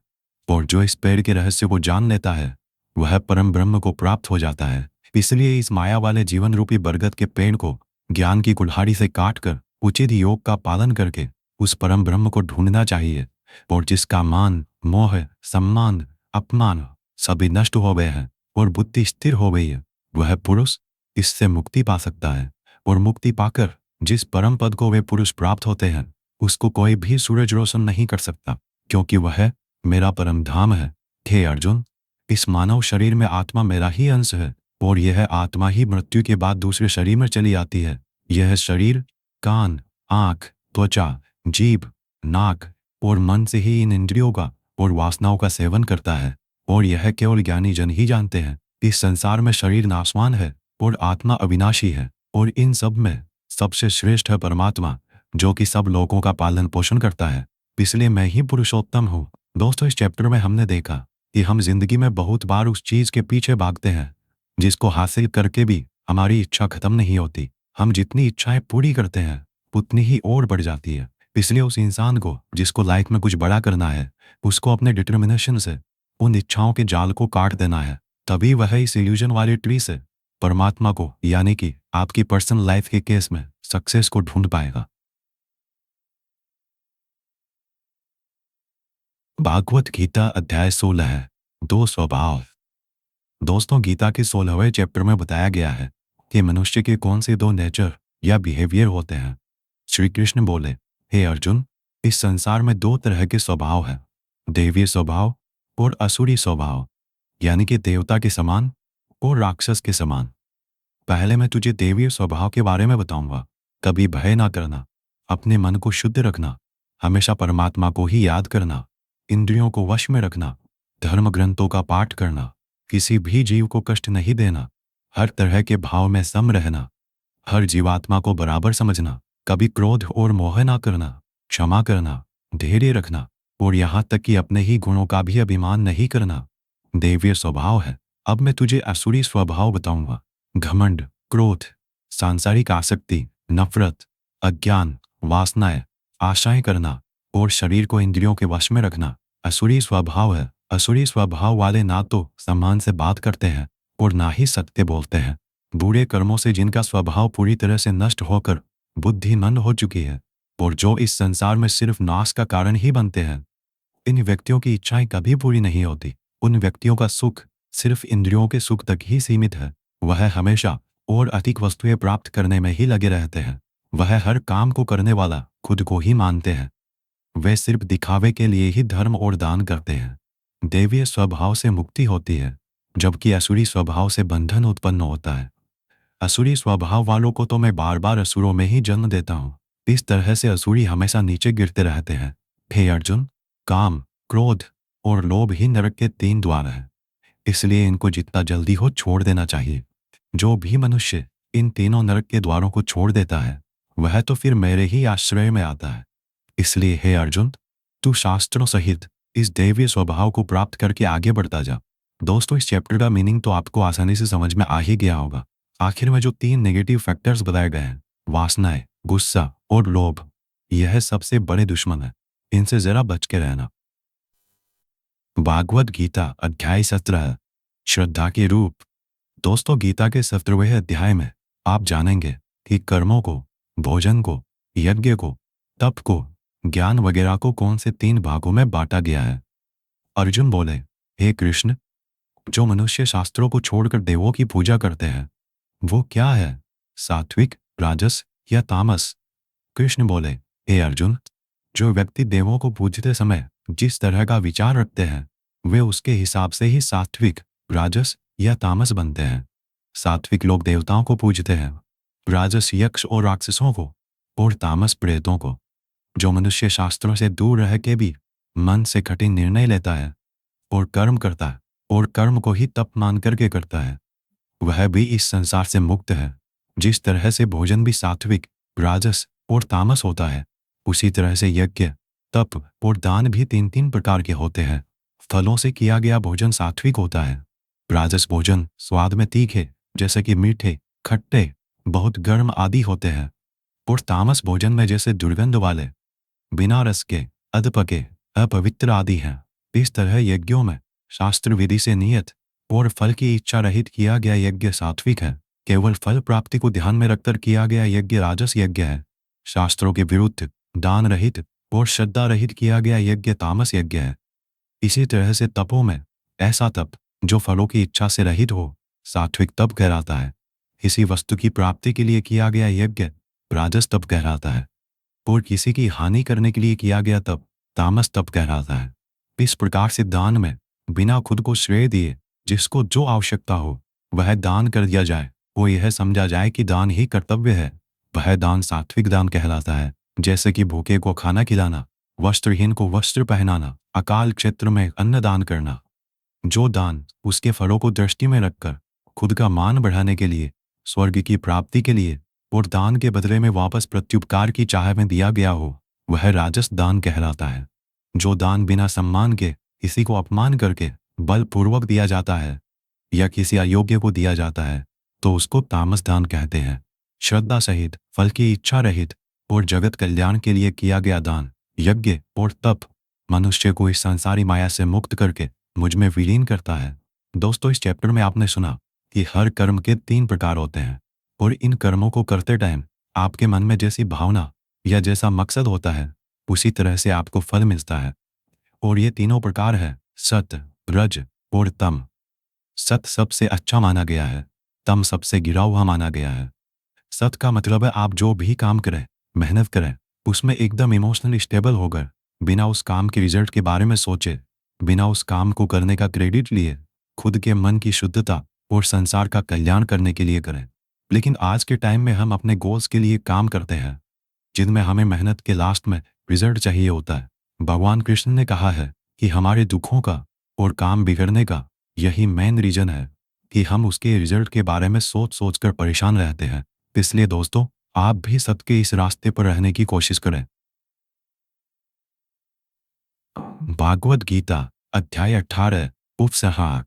और जो इस पेड़ के रहस्य को जान लेता है, वह परम ब्रह्म को प्राप्त हो जाता है। इसलिए इस माया वाले जीवन रूपी बरगद के पेड़ को ज्ञान की कुल्हाड़ी से काटकर उचित योग का पालन करके उस परम ब्रह्म को ढूंढना चाहिए और जिसका मान, मोह, सम्मान, अपमान सभी नष्ट हो गए हैं और बुद्धि स्थिर हो गई है, वह पुरुष इससे मुक्ति पा सकता है। और मुक्ति पाकर जिस परम पद को वे पुरुष प्राप्त होते हैं, उसको कोई भी सूरज रोशन नहीं कर सकता, क्योंकि वह मेरा परम धाम है। हे अर्जुन, इस मानव शरीर में आत्मा मेरा ही अंश है और यह आत्मा ही मृत्यु के बाद दूसरे शरीर में चली आती है। यह शरीर कान, आंख, त्वचा, जीभ, नाक और मन से ही इन इंद्रियों का और वासनाओं का सेवन करता है, और यह केवल ज्ञानी जन ही जानते हैं। इस संसार में शरीर नाशवान है और आत्मा अविनाशी है, और इन सब में सबसे श्रेष्ठ है परमात्मा, जो कि सब लोगों का पालन पोषण करता है। इसलिए मैं ही पुरुषोत्तम हूँ। दोस्तों, इस चैप्टर में हमने देखा कि हम जिंदगी में बहुत बार उस चीज के पीछे भागते हैं जिसको हासिल करके भी हमारी इच्छा खत्म नहीं होती। हम जितनी इच्छाएं पूरी करते हैं उतनी ही और बढ़ जाती है। इसलिए उस इंसान को जिसको लाइफ में कुछ बड़ा करना है, उसको अपने डिटर्मिनेशन से उन इच्छाओं के जाल को काट देना है। तभी वह इस इल्यूजन वाली ट्री से परमात्मा को, यानी कि आपकी पर्सनल लाइफ के केस में सक्सेस को ढूंढ पाएगा। भागवत गीता अध्याय 16 है, दो स्वभाव। दोस्तों, गीता के 16वें चैप्टर में बताया गया है कि मनुष्य के कौन से दो नेचर या बिहेवियर होते हैं। श्री कृष्ण बोले, हे अर्जुन, इस संसार में दो तरह के स्वभाव हैं, दैवीय स्वभाव और असुरी स्वभाव, यानी कि देवता के समान और राक्षस के समान। पहले मैं तुझे दैवीय स्वभाव के बारे में बताऊंगा। कभी भय ना करना, अपने मन को शुद्ध रखना, हमेशा परमात्मा को ही याद करना, इंद्रियों को वश में रखना, धर्म ग्रंथों का पाठ करना, किसी भी जीव को कष्ट नहीं देना, हर तरह के भाव में सम रहना, हर जीवात्मा को बराबर समझना, कभी क्रोध और मोह ना करना, क्षमा करना, धैर्य रखना, और यहाँ तक कि अपने ही गुणों का भी अभिमान नहीं करना, दैवीय स्वभाव है। अब मैं तुझे असुरी स्वभाव बताऊंगा। घमंड, क्रोध, सांसारिक आसक्ति, नफरत, अज्ञान, वासनाएं, आशाएं करना और शरीर को इंद्रियों के वश में रखना असुरी स्वभाव है। असुरी स्वभाव वाले ना तो सम्मान से बात करते हैं और ना ही सत्य बोलते हैं। बुरे कर्मों से जिनका स्वभाव पूरी तरह से नष्ट होकर बुद्धि मंद हो चुकी है और जो इस संसार में सिर्फ नाश का कारण ही बनते हैं, इन व्यक्तियों की इच्छाएं कभी पूरी नहीं होती। उन व्यक्तियों का सुख सिर्फ इंद्रियों के सुख तक ही सीमित है। वह हमेशा और अधिक वस्तुएं प्राप्त करने में ही लगे रहते हैं। वह हर काम को करने वाला खुद को ही मानते हैं। वे सिर्फ दिखावे के लिए ही धर्म और दान करते हैं। दैवीय स्वभाव से मुक्ति होती है, जबकि असुरी स्वभाव से बंधन उत्पन्न होता है। असुरी स्वभाव वालों को तो मैं बार बार असुरों में ही जन्म देता हूँ। इस तरह से असुरी हमेशा नीचे गिरते रहते हैं। हे अर्जुन, काम, क्रोध और लोभ ही नरक के 3 द्वार हैं। इसलिए इनको जितना जल्दी हो छोड़ देना चाहिए। जो भी मनुष्य इन तीनों नरक के द्वारों को छोड़ देता है, वह तो फिर मेरे ही आश्रय में आता है। इसलिए हे अर्जुन, तू शास्त्रों सहित इस दैवीय स्वभाव को प्राप्त करके आगे बढ़ता जा। दोस्तों, इस चैप्टर का मीनिंग तो आपको आसानी से समझ में आ ही गया होगा। आखिर में जो 3 नेगेटिव फैक्टर्स बताए गए हैं, वासनाएं, गुस्सा और लोभ, यह सबसे बड़े दुश्मन है। इनसे जरा बच के रहना। भागवत गीता अध्याय 17, श्रद्धा के रूप। दोस्तों, गीता के 17वें अध्याय में आप जानेंगे कि कर्मों को, भोजन को, यज्ञ को, तप को, ज्ञान वगैरह को कौन से 3 भागों में बांटा गया है। अर्जुन बोले, हे कृष्ण, जो मनुष्य शास्त्रों को छोड़कर देवों की पूजा करते हैं, वो क्या है, सात्विक, राजस या तामस? कृष्ण बोले, हे अर्जुन, जो व्यक्ति देवों को पूजते समय जिस तरह का विचार रखते हैं, वे उसके हिसाब से ही सात्विक, राजस या तामस बनते हैं। सात्विक लोग देवताओं को पूजते हैं, राजस यक्ष और राक्षसों को, और तामस प्रेतों को। जो मनुष्य शास्त्रों से दूर रह के भी मन से कठिन निर्णय लेता है और कर्म करता है और कर्म को ही तप मान करके करता है, वह भी इस संसार से मुक्त है। जिस तरह से भोजन भी सात्विक, राजस और तामस होता है, उसी तरह से यज्ञ, तप और दान भी 3-3 प्रकार के होते हैं। फलों से किया गया भोजन सात्विक होता है। राजस भोजन स्वाद में तीखे, जैसे कि मीठे, खट्टे, बहुत गर्म आदि होते हैं, और तामस भोजन में जैसे दुर्गंध वाले, बिना रस के, अधपके, अपवित्र आदि हैं। इस तरह यज्ञों में शास्त्र विधि से नियत और फल की इच्छा रहित किया गया यज्ञ सात्विक है। केवल फल प्राप्ति को ध्यान में रखकर किया गया यज्ञ राजस यज्ञ है। शास्त्रों के विरुद्ध, दान रहित और श्रद्धा रहित किया गया यज्ञ तामस यज्ञ है। इसी तरह से तपों में ऐसा तप जो फलों की इच्छा से रहित हो, सात्विक तप कहलाता है। किसी वस्तु की प्राप्ति के लिए किया गया यज्ञ राजस तप कहलाता है, और किसी की हानि करने के लिए किया गया तप तामस तप कहलाता है। इस प्रकार से दान में बिना खुद को श्रेय दिए जिसको जो आवश्यकता हो वह दान कर दिया जाए, वो यह समझा जाए कि दान ही कर्तव्य है, वह दान सात्विक दान कहलाता है। जैसे कि भूखे को खाना खिलाना, वस्त्रहीन को वस्त्र पहनाना, अकाल क्षेत्र में अन्न दान करना। जो दान उसके फलों को दृष्टि में रखकर खुद का मान बढ़ाने के लिए, स्वर्ग की प्राप्ति के लिए और दान के बदले में वापस प्रत्युपकार की चाह में दिया गया हो, वह राजस दान कहलाता है। जो दान बिना सम्मान के किसी को अपमान करके बलपूर्वक दिया जाता है या किसी अयोग्य को दिया जाता है, तो उसको तामस दान कहते हैं। श्रद्धा सहित, फल की इच्छा रहित और जगत कल्याण के लिए किया गया दान, यज्ञ और तप मनुष्य को इस संसारी माया से मुक्त करके मुझ में विलीन करता है। दोस्तों, इस चैप्टर में आपने सुना कि हर कर्म के 3 प्रकार होते हैं और इन कर्मों को करते टाइम आपके मन में जैसी भावना या जैसा मकसद होता है, उसी तरह से आपको फल मिलता है। और ये तीनों प्रकार है सत्य, रज और तम। सत्य सबसे अच्छा माना गया है, तम सबसे गिरा हुआ माना गया है। सत्य का मतलब है आप जो भी काम करें, मेहनत करें, उसमें एकदम इमोशनली स्टेबल होकर, बिना उस काम के रिजल्ट के बारे में सोचे, बिना उस काम को करने का क्रेडिट लिए, खुद के मन की शुद्धता और संसार का कल्याण करने के लिए करें। लेकिन आज के टाइम में हम अपने गोल्स के लिए काम करते हैं, जिनमें हमें मेहनत के लास्ट में रिजल्ट चाहिए होता है। भगवान कृष्ण ने कहा है कि हमारे दुखों का और काम बिगड़ने का यही मेन रीजन है कि हम उसके रिजल्ट के बारे में सोच सोच कर परेशान रहते हैं। इसलिए दोस्तों, आप भी सत्य के इस रास्ते पर रहने की कोशिश करें। भागवत गीता अध्याय 18 उपसंहार।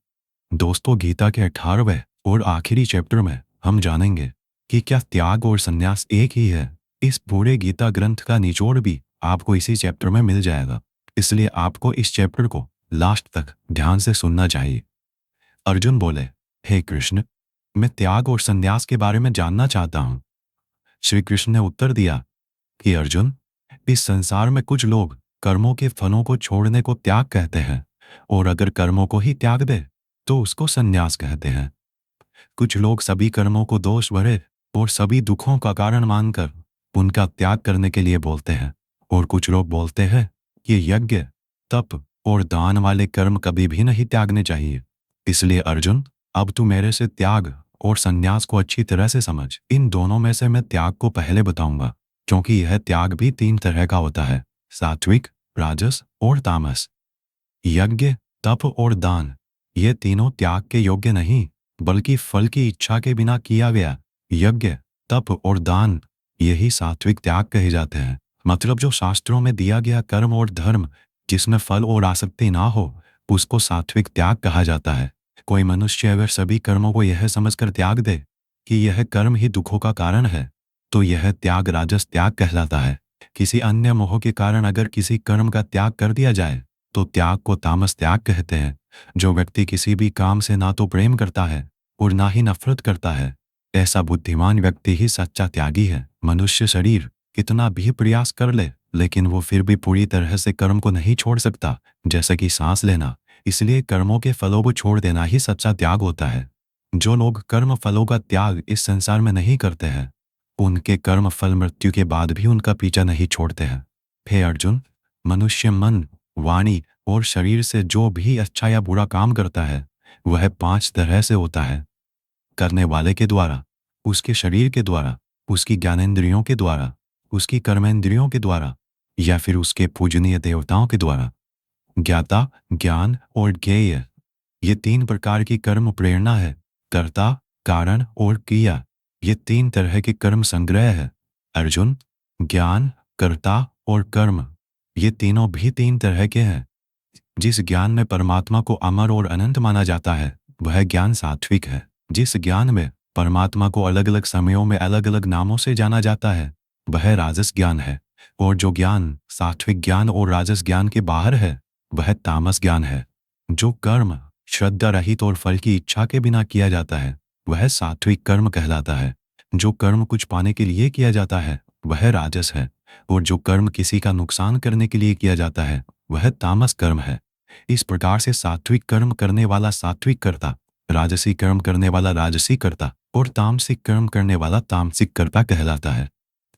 दोस्तों, गीता के 18वें और आखिरी चैप्टर में हम जानेंगे कि क्या त्याग और संन्यास एक ही है। इस पूरे गीता ग्रंथ का निचोड़ भी आपको इसी चैप्टर में मिल जाएगा, इसलिए आपको इस चैप्टर को लास्ट तक ध्यान से सुनना चाहिए। अर्जुन बोले, हे कृष्ण, मैं त्याग और संन्यास के बारे में जानना चाहता हूँ। श्री कृष्ण ने उत्तर दिया कि अर्जुन, इस संसार में कुछ लोग कर्मों के फलों को छोड़ने को त्याग कहते हैं, और अगर कर्मों को ही त्याग दे तो उसको संन्यास कहते हैं। कुछ लोग सभी कर्मों को दोष भरे और सभी दुखों का कारण मानकर उनका त्याग करने के लिए बोलते हैं, और कुछ लोग बोलते हैं कि यज्ञ, तप और दान वाले कर्म कभी भी नहीं त्यागने चाहिए। इसलिए अर्जुन, अब तू मेरे से त्याग और संन्यास को अच्छी तरह से समझ। इन दोनों में से मैं त्याग को पहले बताऊंगा, क्योंकि यह त्याग भी 3 तरह का होता है, सात्विक, राजस और तामस। यज्ञ, तप और दान, ये तीनों त्याग के योग्य नहीं, बल्कि फल की इच्छा के बिना किया गया यज्ञ, तप और दान, यही सात्विक त्याग कहे जाते हैं। मतलब जो शास्त्रों में दिया गया कर्म और धर्म जिसमें फल और आसक्ति ना हो, उसको सात्विक त्याग कहा जाता है। कोई मनुष्य अगर सभी कर्मों को यह समझकर त्याग दे कि यह कर्म ही दुखों का कारण है, तो यह त्याग राजस त्याग कहलाता है। किसी अन्य मोह के कारण अगर किसी कर्म का त्याग कर दिया जाए तो त्याग को तामस त्याग कहते हैं। जो व्यक्ति किसी भी काम से ना तो प्रेम करता है और ना ही नफरत करता है, ऐसा बुद्धिमान व्यक्ति ही सच्चा त्यागी है। मनुष्य शरीर कितना भी प्रयास कर ले, लेकिन वो फिर भी पूरी तरह से कर्म को नहीं छोड़ सकता, जैसे कि सांस लेना। इसलिए कर्मों के फलों को छोड़ देना ही सच्चा त्याग होता है। जो लोग कर्म फलों का त्याग इस संसार में नहीं करते हैं, उनके कर्म फल मृत्यु के बाद भी उनका पीछा नहीं छोड़ते हैं। हे अर्जुन, मनुष्य मन, वाणी और शरीर से जो भी अच्छा या बुरा काम करता है, वह 5 तरह से होता है। करने वाले के द्वारा, उसके शरीर के द्वारा, उसकी ज्ञानेंद्रियों के द्वारा, उसकी कर्मेंद्रियों के द्वारा, या फिर उसके पूजनीय देवताओं के द्वारा। ज्ञाता, ज्ञान और ज्ञेय, ये 3 प्रकार की कर्म प्रेरणा है। कर्ता, कारण और क्रिया, ये 3 तरह के कर्म संग्रह है। अर्जुन, ज्ञान, कर्ता और कर्म, ये तीनों भी 3 तरह के हैं। जिस ज्ञान में परमात्मा को अमर और अनंत माना जाता है, वह ज्ञान सात्विक है। जिस ज्ञान में परमात्मा को अलग अलग समयों में अलग अलग नामों से जाना जाता है, वह राजस ज्ञान है। और जो ज्ञान सात्विक ज्ञान और राजस ज्ञान के बाहर है, वह तामस ज्ञान है। जो कर्म श्रद्धा रहित और फल की इच्छा के बिना किया जाता है, वह सात्विक कर्म कहलाता है। जो कर्म कुछ पाने के लिए किया जाता है, वह राजस है। और जो कर्म किसी का नुकसान करने के लिए किया जाता है, वह तामस कर्म है। इस प्रकार से सात्विक कर्म करने वाला सात्विक कर्ता, राजसी कर्म करने वाला राजसी कर्ता और तामसिक कर्म करने वाला तामसिक कर्ता कहलाता है।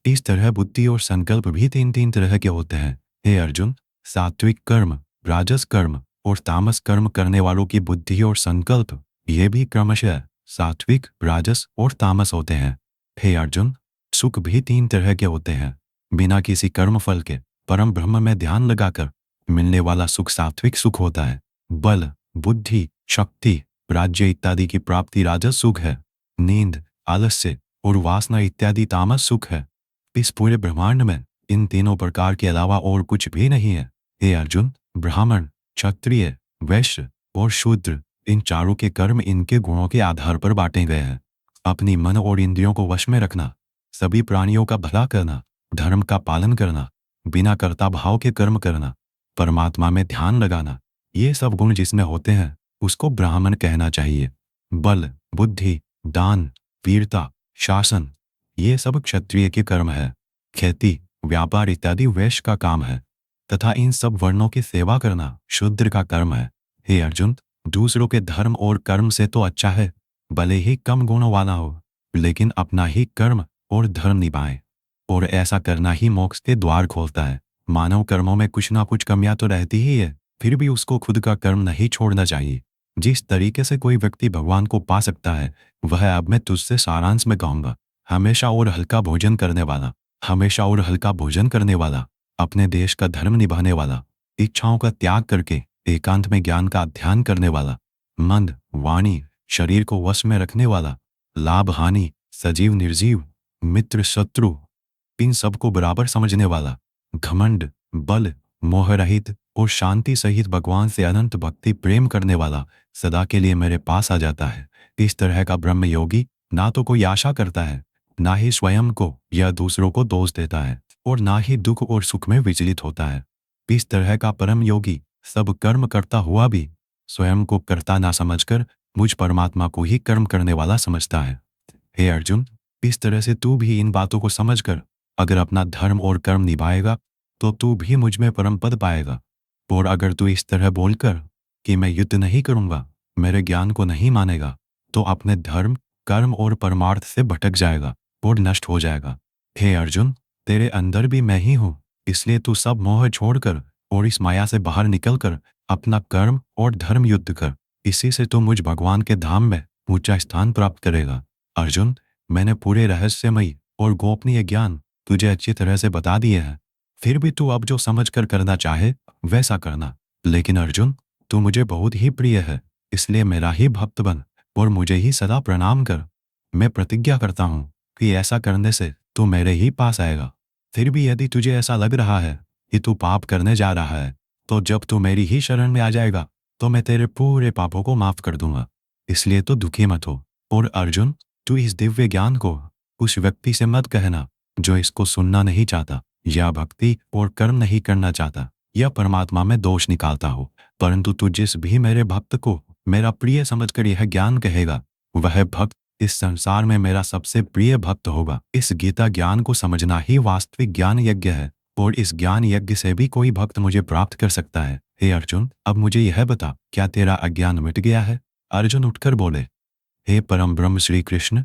इस तरह बुद्धि और संकल्प भी 3 तरह के होते हैं। हे अर्जुन, सात्विक कर्म, राजस कर्म और तामस कर्म करने वालों की बुद्धि और संकल्प, ये भी क्रमशः सात्विक, राजस और तामस होते हैं। हे अर्जुन, सुख भी 3 तरह के होते हैं। बिना किसी कर्म फल के परम ब्रह्म में ध्यान लगाकर मिलने वाला सुख सात्विक सुख होता है। बल, बुद्धि, शक्ति, राज्य इत्यादि की प्राप्ति राजस सुख है। नींद, आलस्य और वासना इत्यादि तामस सुख है। इस पूरे ब्रह्मांड में इन तीनों प्रकार के अलावा और कुछ भी नहीं है। हे अर्जुन, ब्राह्मण, क्षत्रिय, वैश्य और शूद्र, इन चारों के कर्म इनके गुणों के आधार पर बांटे गए हैं। अपनी मन और इंद्रियों को वश में रखना, सभी प्राणियों का भला करना, धर्म का पालन करना, बिना कर्ता भाव के कर्म करना, परमात्मा में ध्यान लगाना, ये सब गुण जिसमें होते हैं उसको ब्राह्मण कहना चाहिए। बल, बुद्धि, दान, वीरता, शासन, ये सब क्षत्रिय के कर्म है। खेती, व्यापार इत्यादि वैश्य का काम है तथा इन सब वर्णों की सेवा करना शूद्र का कर्म है। हे अर्जुन, दूसरों के धर्म और कर्म से तो अच्छा है भले ही कम गुणों वाला हो, लेकिन अपना ही कर्म और धर्म निभाए, और ऐसा करना ही मोक्ष के द्वार खोलता है। मानव कर्मों में कुछ ना कुछ कमियां तो रहती ही है, फिर भी उसको खुद का कर्म नहीं छोड़ना चाहिए। जिस तरीके से कोई व्यक्ति भगवान को पा सकता है वह अब मैं तुझसे सारांश में कहूंगा। हमेशा और हल्का भोजन करने वाला, हमेशा और हल्का भोजन करने वाला, अपने देश का धर्म निभाने वाला, इच्छाओं का त्याग करके एकांत में ज्ञान का अध्ययन करने वाला, मंद वाणी, शरीर को वश में रखने वाला, लाभ हानि, सजीव निर्जीव, मित्र शत्रु, इन सबको बराबर समझने वाला, घमंड, बल, मोह रहित और शांति सहित भगवान से अनंत भक्ति प्रेम करने वाला सदा के लिए मेरे पास आ जाता है। इस तरह का ब्रह्म योगी ना तो कोई आशा करता है, ना ही स्वयं को या दूसरों को दोष देता है, और ना ही दुख और सुख में विचलित होता है। इस तरह का परम योगी सब कर्म करता हुआ भी स्वयं को कर्ता ना समझकर मुझ परमात्मा को ही कर्म करने वाला समझता है। हे अर्जुन, इस तरह से तू भी इन बातों को समझकर अगर अपना धर्म और कर्म निभाएगा तो तू भी मुझ में परम पद पाएगा। और अगर तू इस तरह बोलकर कि मैं युद्ध नहीं करूंगा, मेरे ज्ञान को नहीं मानेगा, तो अपने धर्म, कर्म और परमार्थ से भटक जाएगा और नष्ट हो जाएगा। हे अर्जुन, तेरे अंदर भी मैं ही हूं, इसलिए तू सब मोह छोड़कर और इस माया से बाहर निकलकर अपना कर्म और धर्म युद्ध कर। इसी से तू मुझ भगवान के धाम में ऊंचा स्थान प्राप्त करेगा। अर्जुन, मैंने पूरे रहस्यमयी और गोपनीय ज्ञान तुझे अच्छी तरह से बता दिए हैं, फिर भी तू अब जो समझ कर करना चाहे वैसा करना। लेकिन अर्जुन, तू मुझे बहुत ही प्रिय है, इसलिए मेरा ही भक्त बन और मुझे ही सदा प्रणाम कर। मैं प्रतिज्ञा करता हूं कि ऐसा करने से तू मेरे ही पास आएगा। फिर भी यदि तुझे ऐसा लग रहा है कि तू पाप करने जा रहा है, तो जब तू मेरी ही शरण में आ जाएगा तो मैं तेरे पूरे पापों को माफ कर दूंगा। इसलिए तो दुखी मत हो। और अर्जुन, तू इस दिव्य ज्ञान को उस व्यक्ति से मत कहना जो इसको सुनना नहीं चाहता, या भक्ति और कर्म नहीं करना चाहता, या परमात्मा में दोष निकालता हो, परंतु तू जिस भी मेरे भक्त को मेरा प्रिय समझकर यह ज्ञान कहेगा, वह भक्त इस संसार में मेरा सबसे प्रिय भक्त होगा। इस गीता ज्ञान को समझना ही वास्तविक ज्ञान यज्ञ है, और इस ज्ञान यज्ञ से भी कोई भक्त मुझे प्राप्त कर सकता है। हे अर्जुन, अब मुझे यह बता, क्या तेरा अज्ञान मिट गया है? अर्जुन उठकर बोले, हे परम ब्रह्म श्री कृष्ण,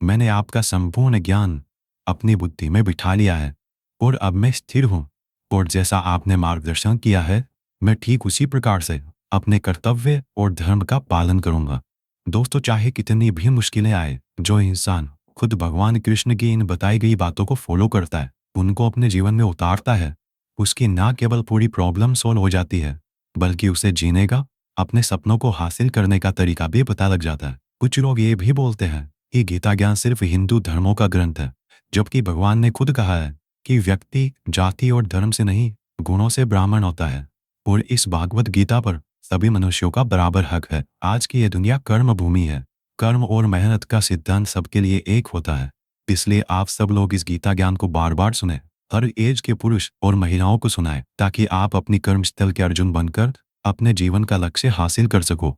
मैंने आपका संपूर्ण ज्ञान अपनी बुद्धि में बिठा लिया है और अब मैं स्थिर हूं, और जैसा आपने मार्गदर्शन किया है मैं ठीक उसी प्रकार से अपने कर्तव्य और धर्म का पालन करूंगा। दोस्तों, चाहे कितनी भी मुश्किलें आए, जो इंसान खुद भगवान कृष्ण की इन बताई गई बातों को फॉलो करता है, उनको अपने जीवन में उतारता है, उसकी ना केवल पूरी प्रॉब्लम सॉल्व हो जाती है, बल्कि उसे जीने का, अपने सपनों को हासिल करने का तरीका भी पता लग जाता है। कुछ लोग ये भी बोलते हैं कि गीता ज्ञान सिर्फ हिंदू धर्मों का ग्रंथ है, जबकि भगवान ने खुद कहा है कि व्यक्ति जाति और धर्म से नहीं, गुणों से ब्राह्मण होता है, और इस भागवत गीता पर सभी मनुष्यों का बराबर हक है। आज की यह दुनिया कर्म भूमि है। कर्म और मेहनत का सिद्धांत सबके लिए एक होता है। इसलिए आप सब लोग इस गीता ज्ञान को बार बार सुने, हर एज के पुरुष और महिलाओं को सुनाएं, ताकि आप अपनी कर्मस्थल के अर्जुन बनकर अपने जीवन का लक्ष्य हासिल कर सको।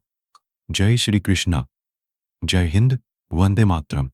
जय श्री कृष्णा। जय हिंद। वंदे मातरम।